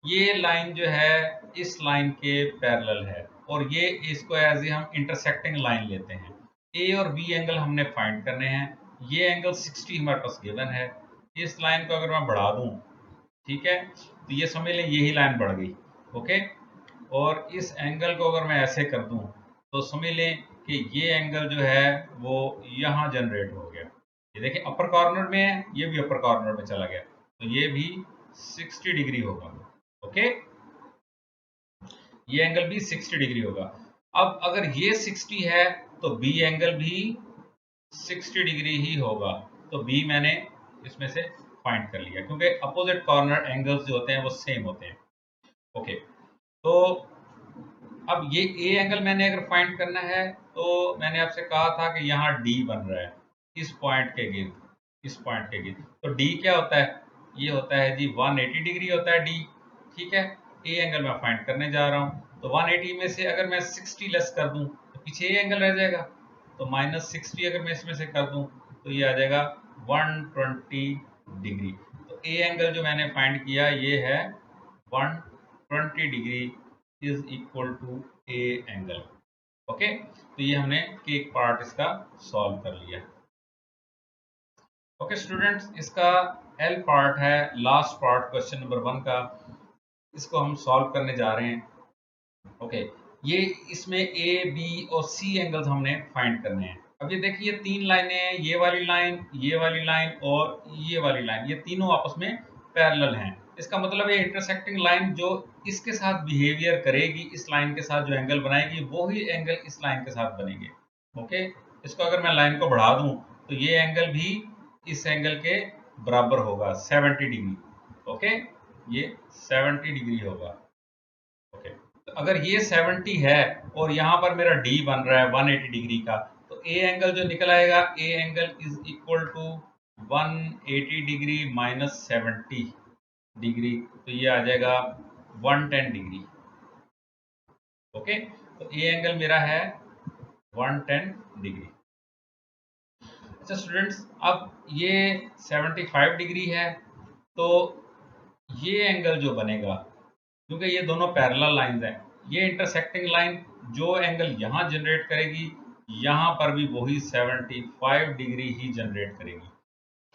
A: ये लाइन जो है इस लाइन के पैरेलल है और ये इसको एज ए हम इंटरसेक्टिंग लाइन लेते हैं। ए और बी एंगल हमने फाइंड करने हैं। ये एंगल 60 हमारे पास गिवन है। इस लाइन को अगर मैं बढ़ा दूं, ठीक है, तो ये समझ लें यही लाइन बढ़ गई। ओके, और इस एंगल को अगर मैं ऐसे कर दूं तो समझ लें कि ये एंगल जो है वो यहाँ जनरेट हो गया। ये देखिए अपर कॉर्नर में है, ये भी अपर कॉर्नर में चला गया, तो ये भी 60 डिग्री होगा। ओके, ये एंगल भी 60 डिग्री होगा। अब अगर ये 60 है तो बी एंगल भी 60 डिग्री ही होगा। तो बी मैंने इसमें से फाइंड कर लिया क्योंकि अपोजिट कॉर्नर एंगल्स जो होते हैं वो सेम होते हैं। ओके, तो अब ये ए एंगल मैंने अगर फाइंड करना है तो मैंने आपसे कहा था कि यहाँ डी बन रहा है इस पॉइंट के गिर्द, इस पॉइंट के गिर्द। तो डी क्या होता है? ये होता है जी 180 डिग्री होता है डी। ठीक है, ए एंगल मैं फाइंड करने जा रहा हूँ तो 180 में से अगर मैं 60 लेस कर दूं तो पीछे ए एंगल रह जाएगा। तो -60 अगर मैं इसमें से कर दूं तो ये आ जाएगा 120 डिग्री। तो ए एंगल जो मैंने फाइंड किया ये है 120 degree is equal to A angle. Okay, तो ये हमने एक पार्ट इसका सॉल्व कर लिया। ओके स्टूडेंट्स, इसका एल पार्ट है, लास्ट पार्ट क्वेश्चन नंबर 1 का, इसको हम सॉल्व करने जा रहे हैं। ओके, ये इसमें ए बी और सी एंगल्स हमने फाइंड करने हैं। अब ये देखिए 3 लाइनें हैं, ये वाली लाइन, ये वाली लाइन और ये वाली लाइन, ये तीनों आपस में पैरेलल हैं। इसका मतलब है इंटरसेक्टिंग लाइन जो इसके साथ बिहेवियर करेगी, इस लाइन के साथ जो एंगल बनाएगी वो ही एंगल इस लाइन के साथ बनेंगे। ओके, इसको अगर मैं लाइन को बढ़ा दूं तो ये एंगल भी इस एंगल के बराबर होगा 70 डिग्री। ओके, ये 70 डिग्री होगा। ओके, तो अगर ये 70 है और यहाँ पर मेरा डी बन रहा है 180 डिग्री का, तो ए एंगल जो निकल आएगा, A angle is equal to 180 degree minus 70 degree, तो ये आ जाएगा 110 डिग्री। ओके, तो ए एंगल मेरा है 110 डिग्री। अच्छा स्टूडेंट्स, अब ये 75 डिग्री है, तो ये एंगल जो बनेगा, क्योंकि ये दोनों पैरेलल लाइंस हैं, ये इंटरसेक्टिंग लाइन जो एंगल यहाँ जनरेट करेगी यहाँ पर भी वही 75 डिग्री ही जनरेट करेगी।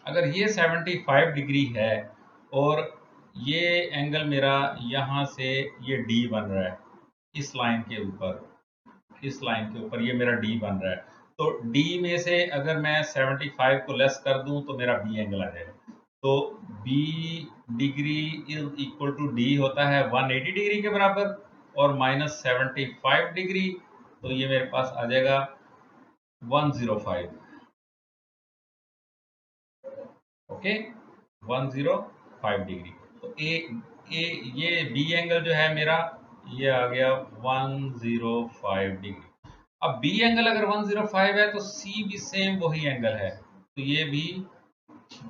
A: अगर ये 75 डिग्री है और ये एंगल मेरा यहाँ से ये डी बन रहा है इस लाइन के ऊपर, इस लाइन के ऊपर ये मेरा डी बन रहा है, तो डी में से अगर मैं 75 को लेस कर दूं तो मेरा बी एंगल आ जाएगा। तो B degree is equal to D होता है 180 डिग्री के बराबर और -75 डिग्री, तो ये मेरे पास आ जाएगा 105। Okay, 105 degree. तो ए ये बी एंगल जो है मेरा ये आ गया 105 डिग्री। अब बी एंगल अगर 105 है तो सी भी सेम वही एंगल है, तो ये भी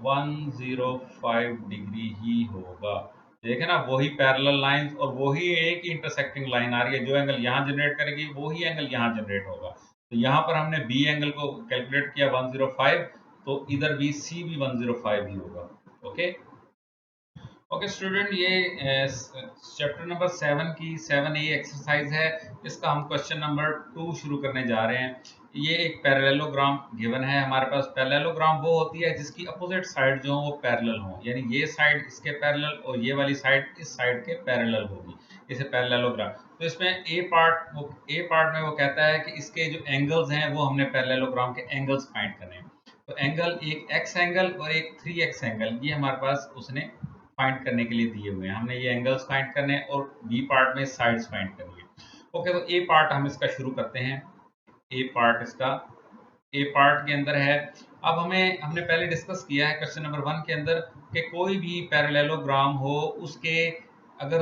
A: 105 डिग्री ही होगा। देखे ना, वही पैरेलल लाइंस और वही एक ही इंटरसेक्टिंग लाइन आ रही है, जो एंगल यहाँ जनरेट करेगी वही एंगल यहाँ जनरेट होगा। तो यहाँ पर हमने बी एंगल को कैलकुलेट किया 105, तो इधर भी सी भी 105 ही होगा। ओके ओके स्टूडेंट, ये चैप्टर नंबर 7 की 7A एक्सरसाइज है। इसका हम क्वेश्चन नंबर 2 शुरू करने जा रहे हैं। ये एक पैरेललोग्राम गिवन है हमारे पास। पैरेललोग्राम वो होती है जिसकी अपोजिट साइड जो हो वो पैरेलल हो, यानी ये साइड इसके पैरेलल और ये वाली साइड इस साइड के पैरेलल होगी, इसे पैरेललोग्राम। तो इसमें ए पार्ट में वो कहता है कि इसके जो एंगल्स हैं वो हमने पैरेललोग्राम के एंगल्स फाइंड करने हैं। तो एंगल, एक एक्स एंगल और एक 3x एंगल, ये हमारे पास उसने फाइंड करने के लिए दिए हुए हैं। हमने ये एंगल्स फाइंड करने हैं और बी पार्ट में साइड्स फाइंड करनी है। ओके, तो ए पार्ट हम इसका शुरू करते हैं। ए पार्ट इसका, ए पार्ट के अंदर है। अब हमने पहले डिस्कस किया है क्वेश्चन नंबर 1 के अंदर कि कोई भी पैरेललोग्राम हो उसके अगर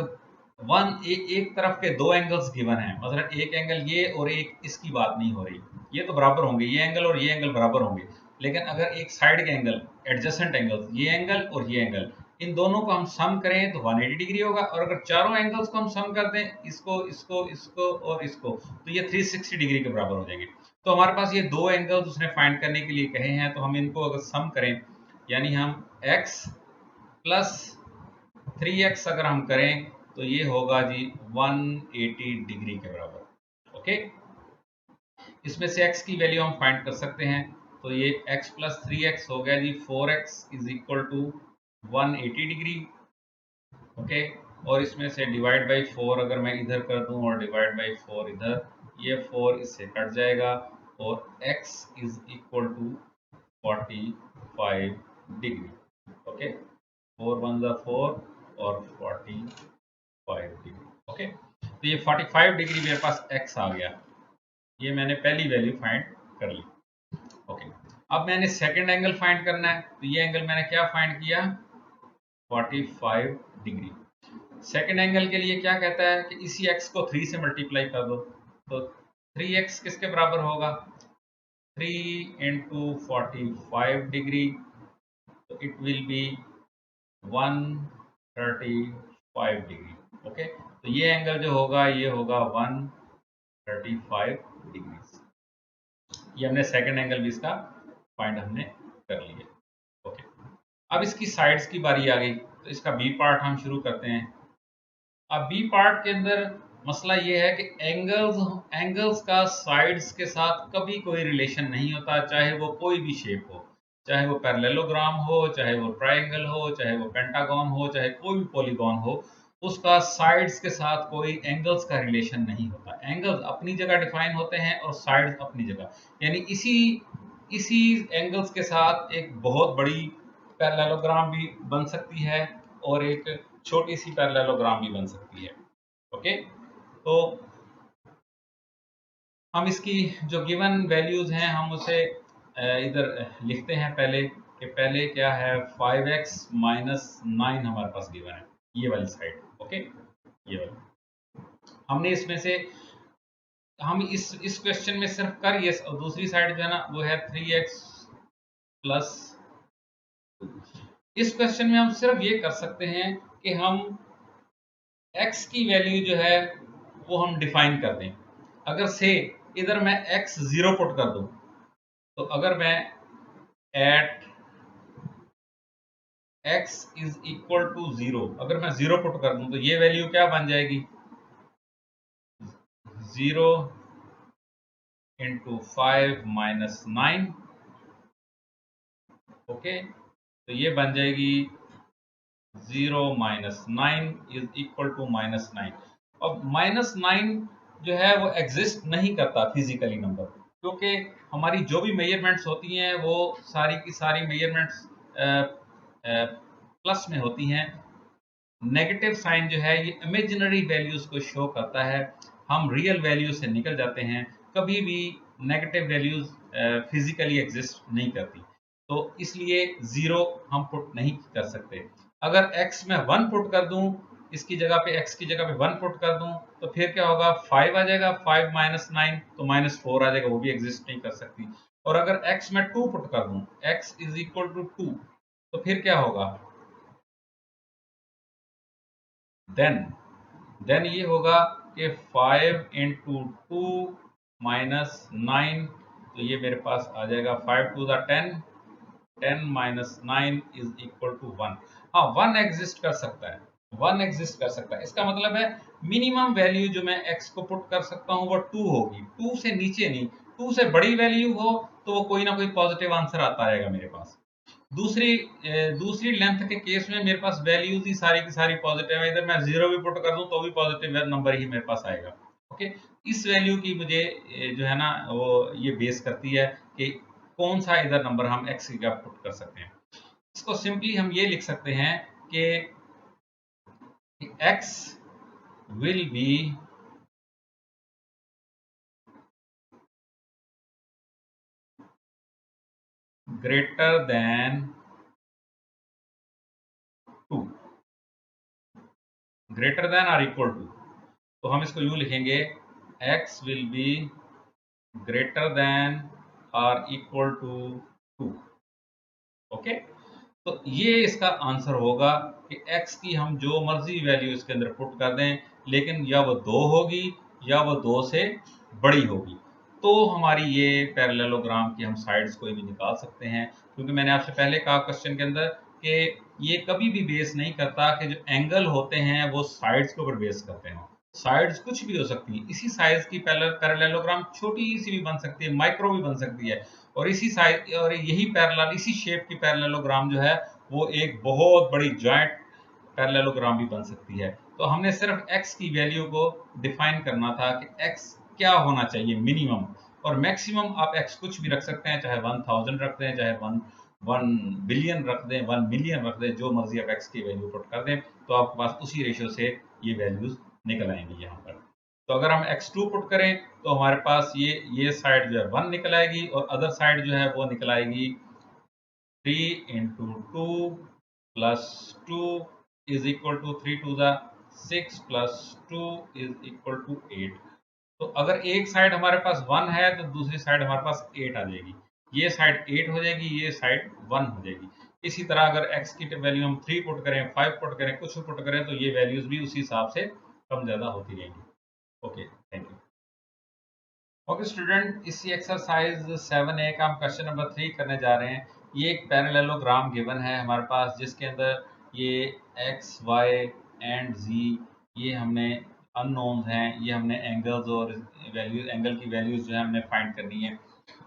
A: एक तरफ के दो एंगल्स गिवन है, मतलब एक एंगल ये और एक इसकी बात नहीं हो रही, ये तो बराबर होंगे, ये एंगल और ये एंगल बराबर होंगे। लेकिन अगर एक साइड के एंगल, एडजेसेंट एंगल, ये एंगल और ये एंगल, इन दोनों को हम सम करें तो 180 डिग्री होगा। और अगर चारों एंगल्स को हम सम कर दें, इसको इसको इसको और इसको, तो ये 360 डिग्री के बराबर हो जाएंगे। तो हमारे पास ये दो एंगल्स उसने फाइंड करने के लिए कहे हैं, तो हम इनको अगर सम करें, यानी हम x प्लस 3x अगर हम करें तो ये होगा जी 180 डिग्री के बराबर। ओके, इसमें से x की वैल्यू हम फाइंड कर सकते हैं, तो ये x प्लस 3x हो गया जी 4x is equal to 180 degree. Okay, और इसमें से डिवाइड बाई 4 अगर मैं इधर कर दूं और डिवाइड बाई 4 इधर, ये 4 इससे कट जाएगा और x is equal to 45 degree. Okay, 4 1 जा 4 और 45 डिग्री। ओके, तो ये 45 डिग्री मेरे पास x आ गया, ये मैंने पहली वैल्यू फाइंड कर ली। ओके, अब मैंने सेकंड एंगल फाइंड करना है, तो ये एंगल मैंने क्या फाइंड किया, 45 डिग्री। सेकंड एंगल के लिए क्या कहता है कि इसी x को 3 से मल्टीप्लाई कर दो, तो 3x किसके बराबर होगा, 3 इंटू 45 डिग्री, तो it will be 135 degree. Okay, तो ये एंगल जो होगा ये होगा 135 डिग्री। ये हमने सेकंड एंगल भी इसका फाइंड हमने कर लिया। ओके, अब इसकी साइड्स की बारी आ गई, तो इसका बी पार्ट हम शुरू करते हैं। अब बी पार्ट के अंदर मसला ये है कि एंगल्स का साइड्स के साथ कभी कोई रिलेशन नहीं होता, चाहे वो कोई भी शेप हो, चाहे वो पैरेललोग्राम हो, चाहे वो ट्रायंगल हो, चाहे वो पेंटागन हो, चाहे कोई भी पॉलीगॉन हो, उसका साइड्स के साथ कोई एंगल्स का रिलेशन नहीं होता। एंगल्स अपनी जगह डिफाइन होते हैं और साइड्स अपनी जगह, यानी इसी एंगल्स के साथ एक बहुत बड़ी पैरेललोग्राम भी बन सकती है और एक छोटी सी पैरेललोग्राम भी बन सकती है। ओके, तो हम इसकी जो गिवन वैल्यूज हैं हम उसे इधर लिखते हैं पहले, कि पहले क्या है 5x माइनस 9 हमारे पास गिवन है, ये वाली साइड। ओके, ये वाली हमने इसमें से हम इस क्वेश्चन में सिर्फ कर ये, और दूसरी साइड जो है ना वो है 3x प्लस 2। इस क्वेश्चन में हम सिर्फ ये कर सकते हैं कि हम x की वैल्यू जो है वो हम डिफाइन कर दें। अगर से इधर मैं x 0 पुट कर दूं, तो अगर मैं at x is equal to 0, अगर मैं 0 पुट कर दूं तो ये वैल्यू क्या बन जाएगी, 0 इंटू 5 माइनस 9। ओके, तो ये बन जाएगी 0 minus 9 is equal to minus 9। अब माइनस 9 जो है वो एग्जिस्ट नहीं करता फिजिकली नंबर, क्योंकि हमारी जो भी मेजरमेंट्स होती हैं वो सारी की सारी मेजरमेंट्स प्लस में होती हैं। नेगेटिव साइन जो है ये इमेजिनरी वैल्यूज को शो करता है, हम रियल वैल्यू से निकल जाते हैं, कभी भी नेगेटिव वैल्यूज फिजिकली एग्जिस्ट नहीं करती, तो इसलिए 0 हम पुट नहीं कर सकते। अगर x में 1 पुट कर दूं इसकी जगह पे x की जगह पे 1 पुट कर दूं तो फिर क्या होगा, 5 आ जाएगा, 5 माइनस 9 तो -4 आ जाएगा, वो भी एग्जिस्ट नहीं कर सकती। और अगर x में 2 पुट कर दूं, x इज इक्वल टू 2, तो फिर क्या होगा, देन ये होगा कि 5 इंटू 2 माइनस 9, तो ये मेरे पास आ जाएगा 5 to the 10, 10 minus 9 is equal to 1। हाँ, 1 एग्जिस्ट कर सकता है, 1 एग्जिस्ट कर सकता है। इसका मतलब है मिनिमम वैल्यू जो मैं x को पुट कर सकता हूँ वो 2 होगी, 2 से नीचे नहीं। 2 से बड़ी वैल्यू हो तो वो कोई ना कोई पॉजिटिव आंसर आता रहेगा मेरे पास। दूसरी लेंथ के केस में मेरे पास वैल्यूज ही सारी की सारी पॉजिटिव है, इधर मैं 0 भी पुट कर दूं तो भी पॉजिटिव नंबर ही मेरे पास आएगा। ओके, इस वैल्यू की मुझे जो है ना वो ये बेस करती है कि कौन सा इधर नंबर हम x की जगह पुट कर सकते हैं। इसको सिंपली हम ये लिख सकते हैं कि x will be greater than 2, greater than और इक्वल टू। तो हम इसको यूं लिखेंगे, x will be greater than or equal to 2। Okay, तो ये इसका आंसर होगा कि x की हम जो मर्जी वैल्यू इसके अंदर पुट कर दें, लेकिन या वो 2 होगी या वो 2 से बड़ी होगी, तो हमारी ये पैरेललोग्राम की हम साइड्स कोई भी निकाल सकते हैं। क्योंकि मैंने आपसे पहले कहा क्वेश्चन के अंदर कि ये कभी भी बेस नहीं करता कि जो एंगल होते हैं वो साइड्स के ऊपर बेस करते हैं। साइड्स कुछ भी हो सकती है, इसी साइज की पैरेललोग्राम छोटी सी भी बन सकती है, माइक्रो भी बन सकती है, और इसी साइज और यही पैरेलल इसी शेप की पैरेललोग्राम जो है वो एक बहुत बड़ी जॉइंट पैरेललोग्राम भी बन सकती है। तो हमने सिर्फ x की वैल्यू को डिफाइन करना था कि x क्या होना चाहिए मिनिमम, और मैक्सिमम आप x कुछ भी रख सकते हैं, चाहे 1000 रख दें, चाहे 1 बिलियन रख दें, 1 मिलियन रख दें, जो मर्जी आप x की वैल्यू पुट कर दें तो आपके पास उसी रेशियो से ये वैल्यूज निकल आएंगी यहाँ पर। तो अगर हम x2 पुट करें तो हमारे पास ये साइड जो है 1 निकल आएगी, और अदर साइड जो है वो निकल आएगी 3 into 2 plus 2 is equal to 3 to the 6 plus 2 is equal to 8। तो अगर एक साइड हमारे पास 1 है तो दूसरी साइड हमारे पास 8 आ जाएगी, ये साइड 8 हो जाएगी, ये साइड 1 हो जाएगी। इसी तरह अगर x की वैल्यू हम 3 पुट करें, 5 पुट करें, कुछ भी पुट करें, तो ये वैल्यूज भी उसी हिसाब से कम ज़्यादा होती रहेंगी। Okay, thank you. Okay student, इसी एक्सरसाइज 7A का हम क्वेश्चन नंबर 3 करने जा रहे हैं। ये एक पैरेललोग्राम गिवन है हमारे पास, जिसके अंदर ये x, y एंड z ये हमने अननोन्स हैं, ये हमने एंगल्स और वैल्यू एंगल की वैल्यूज जो है हमने फाइंड करनी है।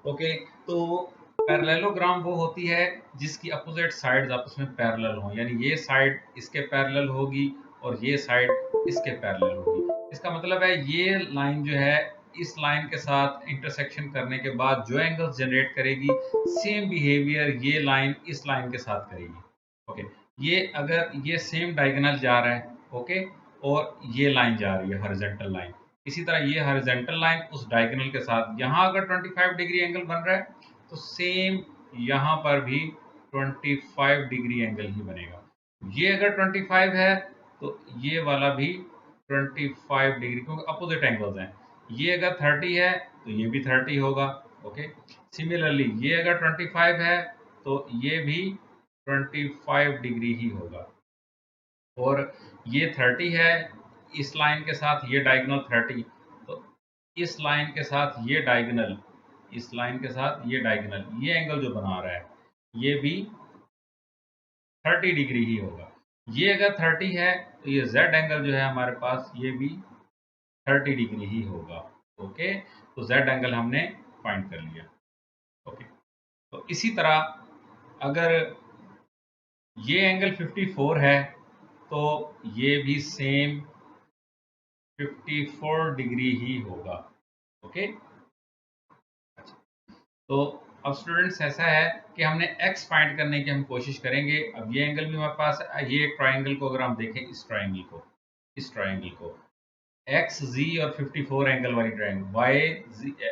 A: ओके, तो पैरेललोग्राम वो होती है जिसकी अपोजिट साइड्स आपस में पैरेलल हों, यानी ये साइड इसके पैरेलल होगी और ये साइड इसके पैरेलल होगी। इसका मतलब है ये लाइन जो है इस लाइन के साथ इंटरसेक्शन करने के बाद जो एंगल्स जनरेट करेगी, सेम बिहेवियर ये लाइन इस लाइन के साथ करेगी। ओके, ये अगर ये सेम डायगोनल जा रहा है, ओके, और ये लाइन जा रही है हॉरिजॉन्टल लाइन, इसी तरह ये हॉरिजॉन्टल लाइन उस डायगोनल के साथ, यहाँ अगर 25 डिग्री एंगल बन रहा है तो सेम यहाँ पर भी 25 डिग्री एंगल ही बनेगा। ये अगर 25 है तो ये वाला भी 25 डिग्री, क्योंकि अपोजिट एंगल्स हैं। ये अगर 30 है तो ये भी 30 होगा। ओके, सिमिलरली ये अगर 25 है तो ये भी 25 डिग्री ही होगा। और ये 30 है, इस लाइन के साथ ये डायगोनल 30, तो इस लाइन के साथ ये डायगोनल, इस लाइन के साथ ये डायगोनल, ये एंगल जो बना रहा है ये भी 30 डिग्री ही होगा। ये अगर 30 है तो ये जेड एंगल जो है हमारे पास ये भी 30 डिग्री ही होगा। ओके, तो जेड एंगल हमने फाइंड कर लिया। ओके, तो इसी तरह अगर ये एंगल 54 है तो ये भी सेम 54 डिग्री ही होगा। ओके, तो अब स्टूडेंट्स ऐसा है कि हमने x फाइंड करने की हम कोशिश करेंगे। अब ये एंगल भी हमारे पास है, ये एक ट्राइंगल को अगर हम देखें, इस ट्राइंगल को एक्स जी और 54 एंगल वाली ट्राइंगल, वाई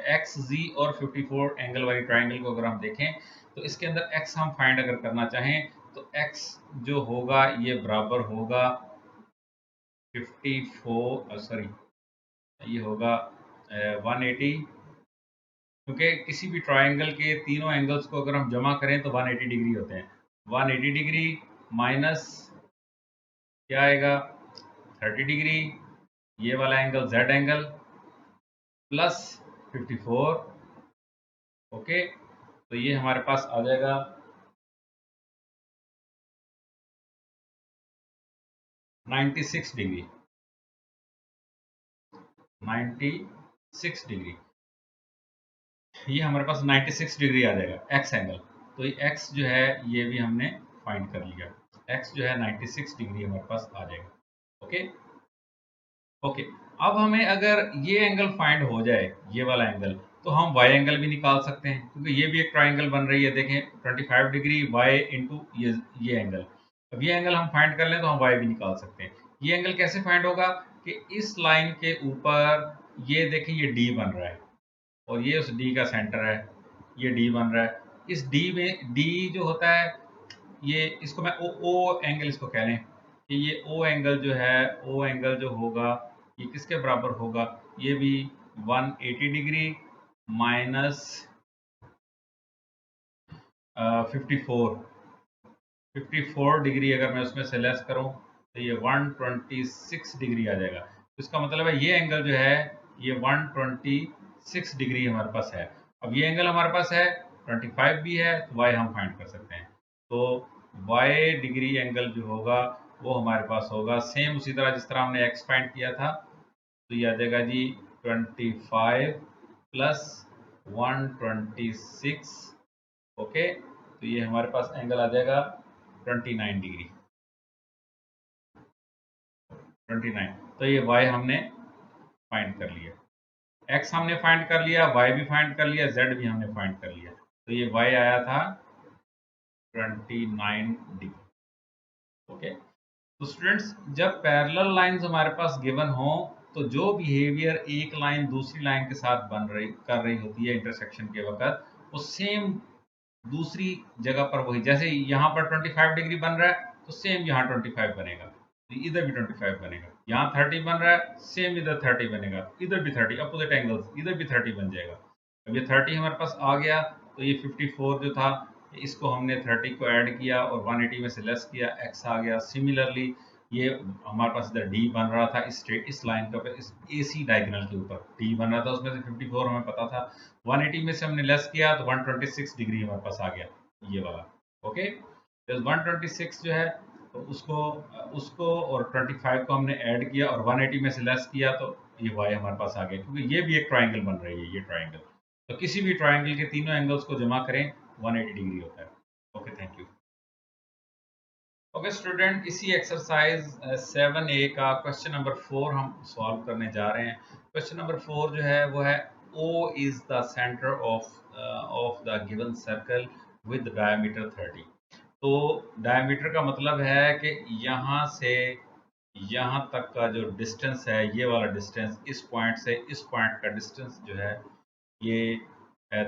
A: एक्स जी और 54 एंगल वाली ट्राइंगल को अगर हम देखें तो इसके अंदर x हम फाइंड अगर करना चाहें तो x जो होगा ये बराबर होगा 54 सॉरी ये होगा 180, क्योंकि किसी भी ट्रायंगल के तीनों एंगल्स को अगर हम जमा करें तो 180 डिग्री होते हैं। 180 डिग्री माइनस क्या आएगा 30 डिग्री, ये वाला angle Z angle, plus 54। Okay, तो ये हमारे पास आ जाएगा 96 डिग्री। 96 डिग्री, ये हमारे पास 96 डिग्री आ जाएगा एक्स एंगल। तो ये एक्स जो है ये भी हमने फाइंड कर लिया, एक्स जो है 96 डिग्री हमारे पास आ जाएगा। ओके ओके, अब हमें अगर ये एंगल फाइंड हो जाए, ये वाला एंगल, तो हम वाई एंगल भी निकाल सकते हैं, क्योंकि ये भी एक ट्राइंगल बन रही है। देखें 25 डिग्री वाई इंटू ये एंगल। अब ये एंगल हम फाइंड कर लें तो हम वाई भी निकाल सकते हैं। ये एंगल कैसे फाइंड होगा कि इस लाइन के ऊपर ये देखें ये डी बन रहा है और ये उस डी का सेंटर है, ये डी बन रहा है। इस डी में डी जो होता है ये, इसको मैं ओ एंगल इसको कह लें कि ये ओ एंगल जो है, ओ एंगल जो होगा ये किसके बराबर होगा, ये भी 180 डिग्री माइनस 54 डिग्री। अगर मैं उसमें से लेस करूं तो ये 126 डिग्री आ जाएगा। तो इसका मतलब है ये एंगल जो है ये 126 डिग्री हमारे पास है। अब ये एंगल हमारे पास है 25 भी है, तो वाई हम फाइंड कर सकते हैं। तो वाई डिग्री एंगल जो होगा वो हमारे पास होगा सेम उसी तरह जिस तरह हमने एक्स फाइंड किया था। तो ये आ जाएगा जी 25 प्लस 126। ओके, तो ये हमारे पास एंगल आ जाएगा 29 डिग्री। 29, तो ये y हमने फाइंड कर लिया, x हमने फाइंड कर लिया, y भी फाइंड कर लिया, z भी हमने फाइंड कर लिया। तो ये y आया था 29 डिग्री। ओके, तो स्टूडेंट्स जब पैरेलल लाइंस हमारे पास गिवन हो तो जो बिहेवियर एक लाइन दूसरी लाइन के साथ कर रही होती है इंटरसेक्शन के वक्त, वो सेम दूसरी जगह पर वही, जैसे यहाँ पर 25 डिग्री बन रहा है तो सेम यहाँ 25 बनेगा, तो इधर भी 25 बनेगा। यहाँ 30 बन रहा है सेम इधर 30 बनेगा, इधर भी 30, अपोजिट एंगल्स, इधर भी 30 बन जाएगा। अब ये 30 हमारे पास आ गया, तो ये 54 जो था इसको हमने 30 को ऐड किया और 180 में से लेस किया, x आ गया। सिमिलरली ये हमारे पास इधर d बन रहा था, इस लाइन के ऊपर, इस AC डायगोनल के ऊपर d बन रहा था, उसमें से 54 हमें पता था, 180 में से हमने लेस किया तो 126 डिग्री हमारे पास आ गया ये वाला। ओके, तो 126 जो है तो उसको उसको और 25 को हमने ऐड किया और 180 में से लेस किया तो ये y हमारे पास आ गया, क्योंकि ये भी एक ट्राइंगल बन रही है, ये ट्राइंगल। तो किसी भी ट्राइंगल के तीनों एंगल्स को जमा करें 180 डिग्री होता है। Okay, thank you. Okay student, इसी एक्सरसाइज 7A का क्वेश्चन नंबर 4 हम सॉल्व करने जा रहे हैं। क्वेश्चन नंबर 4 जो है वो है O is the centre of the given circle with diameter 30। तो डायमीटर का मतलब है कि यहाँ से यहाँ तक का जो डिस्टेंस है, ये वाला डिस्टेंस, इस पॉइंट से इस पॉइंट का डिस्टेंस जो है ये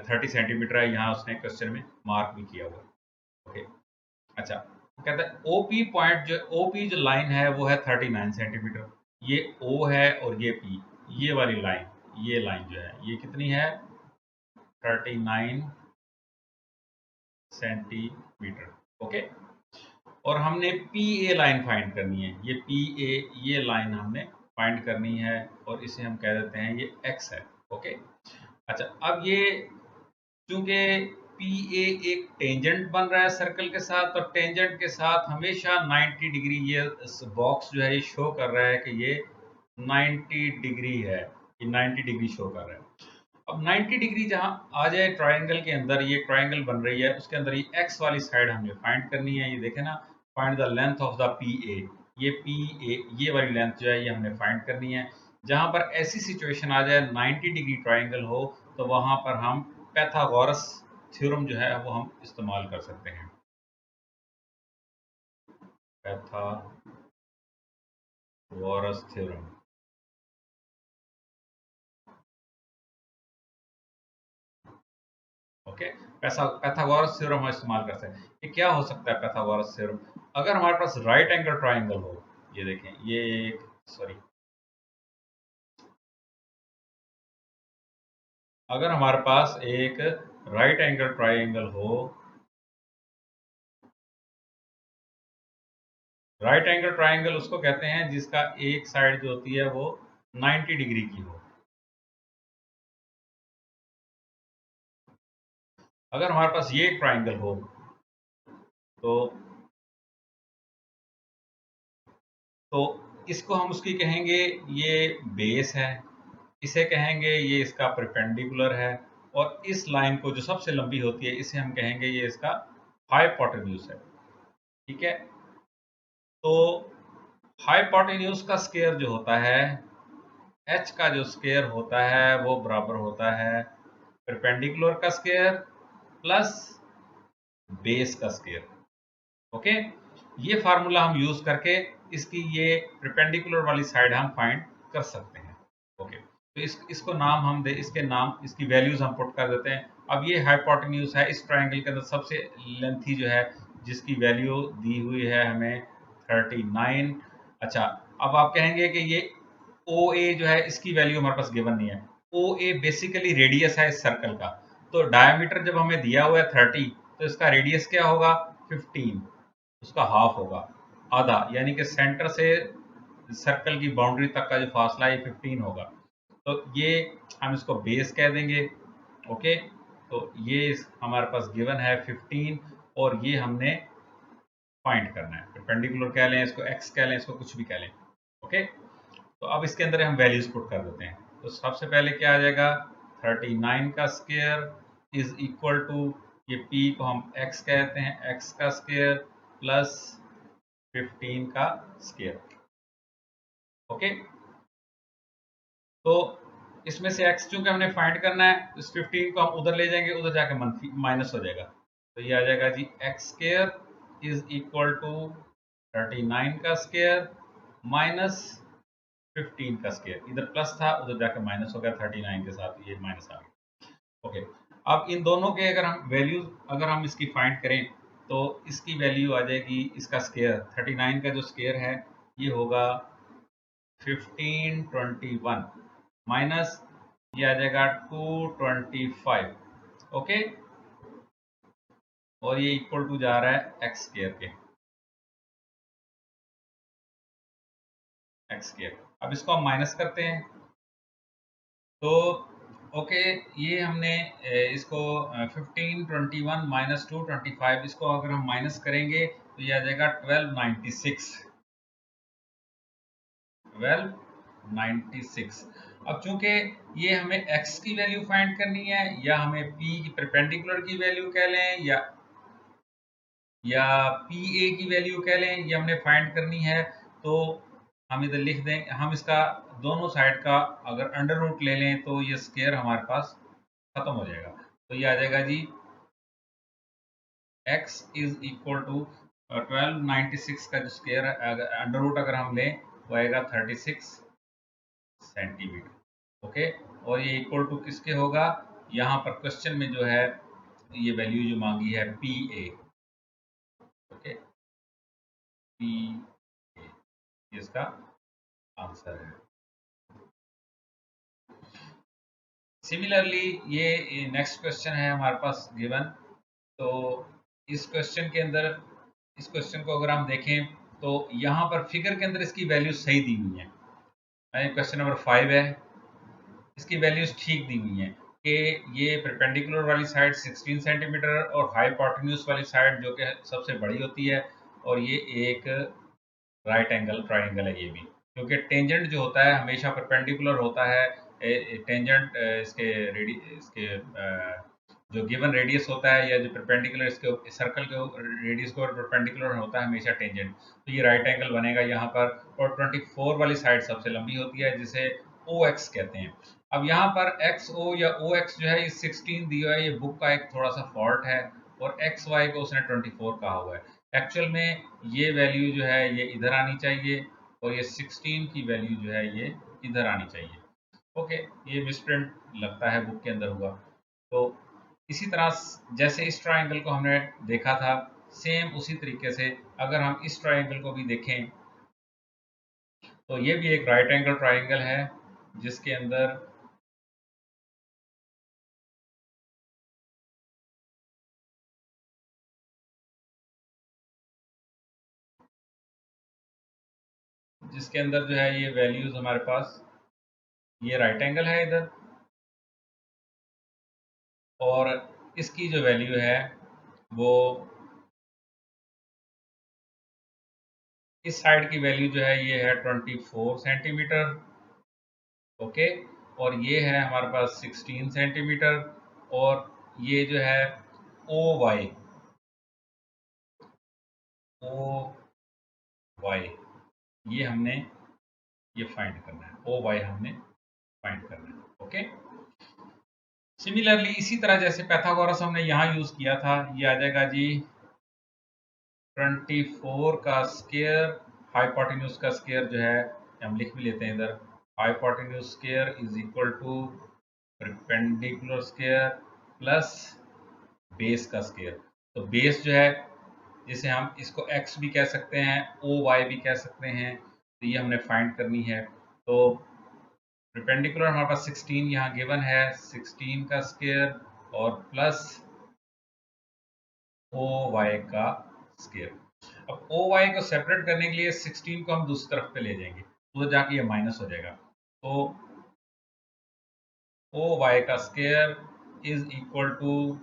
A: 30 सेंटीमीटर है। यहाँ उसने क्वेश्चन में मार्क भी किया हुआ है। ओके, अच्छा, कहता है ओपी पॉइंट, जो ओपी जो लाइन है वो है 39 सेंटीमीटर। ये ओ है और ये पी, ये वाली लाइन, ये लाइन जो है ये कितनी है 39 सेंटीमीटर। ओके, और हमने पी ए लाइन फाइंड करनी है, ये पी ए ये लाइन हमने फाइंड करनी है और इसे हम कह देते हैं ये एक्स है। ओके, अच्छा, अब ये चूंकि पी ए एक टेंजेंट बन रहा है सर्कल के साथ, तो टेंजेंट के साथ हमेशा 90 डिग्री, ये बॉक्स जो है ये शो कर रहा है कि ये 90 डिग्री है, ये 90 डिग्री शो कर रहा है। अब 90 डिग्री जहां आ जाए ट्राइंगल के अंदर, ये ट्राइंगल बन रही है उसके अंदर ये एक्स वाली साइड हमें फाइंड करनी है। ये देखें ना, find the length of the P A, ये पी ए ये वाली लेंथ जो है ये हमने फाइंड करनी है। जहां पर ऐसी सिचुएशन आ जाए 90 डिग्री ट्राइंगल हो तो वहां पर हम पैथागोरस थ्योरम जो है वो हम इस्तेमाल कर सकते हैं, Pythagoras theorem. Okay, Pythagoras theorem हम इस्तेमाल कर सकते हैं। ये क्या हो सकता है पैथागोरस थ्योरम? अगर हमारे पास राइट एंगल ट्राइंगल हो, ये देखें, ये एक सॉरी, अगर हमारे पास एक राइट एंगल ट्राइंगल हो, राइट एंगल ट्राइंगल उसको कहते हैं जिसका एक साइड जो होती है वो 90 डिग्री की हो। अगर हमारे पास ये ट्राइंगल हो तो इसको हम उसकी कहेंगे ये बेस है, इसे कहेंगे ये इसका परपेंडिकुलर है, और इस लाइन को जो सबसे लंबी होती है इसे हम कहेंगे ये इसका हाइपोटेन्यूज है। ठीक है, तो हाइपोटेन्यूज का स्क्वायर जो होता है, एच का जो स्क्वायर होता है वो बराबर होता है परपेंडिकुलर का स्क्वायर प्लस बेस का स्क्वायर। ओके, ये फार्मूला हम यूज करके इसकी ये परपेंडिकुलर वाली साइड हम फाइंड कर सकते हैं। ओके, तो इसको नाम हम दे, इसके नाम, इसकी वैल्यूज हम पुट कर देते हैं। अब ये हाइपोटेन्यूज है, इस ट्रायंगल के अंदर सबसे लेंथी जो है जिसकी वैल्यू दी हुई है हमें 39। अच्छा, अब आप कहेंगे कि ये ओ ए जो है इसकी वैल्यू हमारे पास गिवन नहीं है। ओ ए बेसिकली रेडियस है इस सर्कल का, तो डायमीटर जब हमें दिया हुआ है 30, तो इसका रेडियस क्या होगा 15, उसका हाफ होगा, आधा, यानी कि सेंटर से सर्कल की बाउंड्री तक का जो फासला है 15 होगा। तो ये हम इसको बेस कह देंगे। ओके, तो ये हमारे पास गिवन है 15, और ये हमने फाइंड करना है। परपेंडिकुलर कह लें इसको, एक्स कह लें इसको, कुछ भी कह लें। ओके, तो अब इसके अंदर हम वैल्यूज पुट कर देते हैं। तो सबसे पहले क्या आ जाएगा, 39 का स्क्वायर इज इक्वल टू, ये p को हम x कहते हैं, x का स्क्वायर प्लस 15 का स्क्वायर। ओके, तो इसमें से x चूंकि हमने फाइंड करना है, इस 15 को हम उधर ले जाएंगे, उधर जाके माइनस हो जाएगा, तो ये आ जाएगा जी x square is equal to 39 का स्क्वायर माइनस 15 का स्क्वायर। इधर प्लस था, उधर जाके माइनस हो गया, 39 के साथ ये माइनस आ गया। ओके, अब इन दोनों के अगर हम वैल्यूज अगर हम इसकी फाइंड करें तो इसकी वैल्यू आ जाएगी, इसका स्क्वायर 39 का जो स्क्वायर है ये होगा 1521 माइनस ये आ जाएगा 225। ओके, और ये इक्वल टू जा रहा है एक्स स्क्वायर के, एक्स स्क्वायर। अब इसको हम माइनस करते हैं, तो ओके, ये हमने इसको 1521 माइनस 225, इसको अगर हम माइनस करेंगे तो ये आ जाएगा 1296, 1296। अब चूंकि ये हमें x की वैल्यू फाइंड करनी है, या हमें p की परपेंडिकुलर की वैल्यू कह लें, या पी ए की वैल्यू कह लें, ये हमने फाइंड करनी है, तो हम इधर लिख दें, हम इसका दोनों साइड का अगर अंडर रूट ले लें तो ये स्क्वायर हमारे पास खत्म हो जाएगा। तो ये आ जाएगा जी x इज इक्वल टू 1296 का जो स्क्वायर अंडर रूट अगर हम लें वो आएगा 36 सेंटीमीटर। ओके, और ये इक्वल टू किसके होगा, यहाँ पर क्वेश्चन में जो है ये वैल्यू जो मांगी है P A. Okay, P A इसका आंसर है। सिमिलरली ये नेक्स्ट क्वेश्चन है हमारे पास गिवन, तो इस क्वेश्चन के अंदर, इस क्वेश्चन को अगर हम देखें तो यहाँ पर फिगर के अंदर इसकी वैल्यू सही दी हुई है। क्वेश्चन नंबर 5 है, इसकी वैल्यूज ठीक दी हुई हैं कि ये परपेंडिकुलर वाली साइड 16 सेंटीमीटर और हाइपोटेन्यूज वाली साइड जो कि सबसे बड़ी होती है, और ये एक राइट एंगल ट्राइंगल है ये भी, क्योंकि टेंजेंट जो होता है हमेशा परपेंडिकुलर होता है। टेंजेंट इसके जो गिवन रेडियस होता है, या जो परपेंडिकुलर इसके सर्कल के रेडियस को परपेंडिकुलर होता है हमेशा टेंजेंट, तो ये राइट एंगल बनेगा यहाँ पर। और 24 वाली साइड सबसे लंबी होती है जिसे ओ एक्स कहते हैं। अब यहाँ पर एक्स ओ या ओ एक्स जो है ये 16 दिया है, ये बुक का एक थोड़ा सा फॉल्ट है, और एक्स वाई को उसने 24 कहा हुआ है। एक्चुअल में ये वैल्यू जो है ये इधर आनी चाहिए, और ये 16 की वैल्यू जो है ये इधर आनी चाहिए। ओके, ये मिसप्रिंट लगता है बुक के अंदर हुआ। तो इसी तरह जैसे इस ट्रायंगल को हमने देखा था, सेम उसी तरीके से अगर हम इस ट्रायंगल को भी देखें तो ये भी एक राइट एंगल ट्राइंगल है जिसके अंदर जो है ये वैल्यूज हमारे पास, ये राइट एंगल है इधर, और इसकी जो वैल्यू है वो इस साइड की वैल्यू जो है ये है 24 सेंटीमीटर। ओके, और ये है हमारे पास 16 सेंटीमीटर, और ये जो है ओ वाई ये हमने ये फाइंड करना है, ओ वाई हमने फाइंड करना है। ओके, सिमिलरली इसी तरह जैसे पैथागोरस हमने यहाँ यूज किया था, ये आ जाएगा जी 24 का स्क्वायर, हाइपोटेन्यूज का स्क्वायर जो है हम लिख भी लेते हैं इधर, hypotenuse square is equal to perpendicular square plus base का स्क्वायर। तो बेस जो है, जिसे हम इसको x भी कह सकते हैं, ओ वाई भी कह सकते हैं, तो ये हमने फाइंड करनी है। तो परपेंडिकुलर हमारे पास 16 यहाँ गिवन है, 16 का स्क्वायर और प्लस ओ वाई का स्क्वायर। अब ओ वाई को सेपरेट करने के लिए 16 को हम दूसरी तरफ पे ले जाएंगे, तो जाके ये माइनस हो जाएगा। तो ओ वाई का स्क्वायर इज इक्वल टू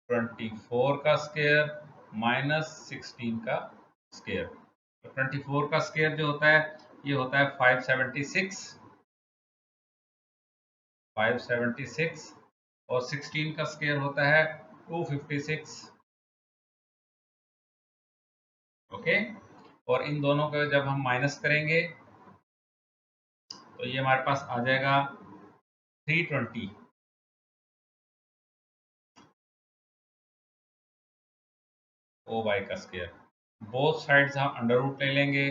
A: 24 का स्क्वायर माइनस 16 का स्क्वायर। तो 24 का स्क्वायर जो होता है ये होता है 576 और 16 का स्क्वायर होता है 256। ओके, और इन दोनों को जब हम माइनस करेंगे तो ये हमारे पास आ जाएगा 320 ओ वाई का स्क्वायर। बोथ साइड्स हम अंडर रूट ले लेंगे,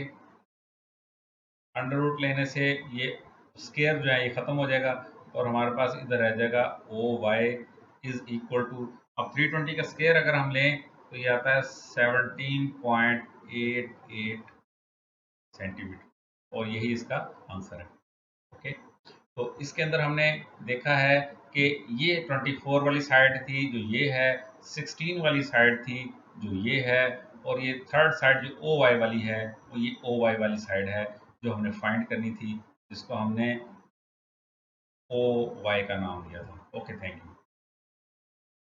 A: अंडर रूट लेने से ये स्क्वायर जो है ये खत्म हो जाएगा और हमारे पास इधर रह जाएगा O Y is equal to, अब 320 का स्क्वायर अगर हम लें तो ये आता है 17.88 सेंटीमीटर, और यही इसका आंसर है। ओके, तो इसके अंदर हमने देखा है कि ये 24 वाली साइड थी जो ये है, 16 वाली साइड थी जो ये है, और ये थर्ड साइड जो ओ वाई वाली है वो ये ओ वाई वाली साइड है जो हमने फाइंड करनी थी, जिसको हमने ओ वाई का नाम दिया था। Okay, thank you.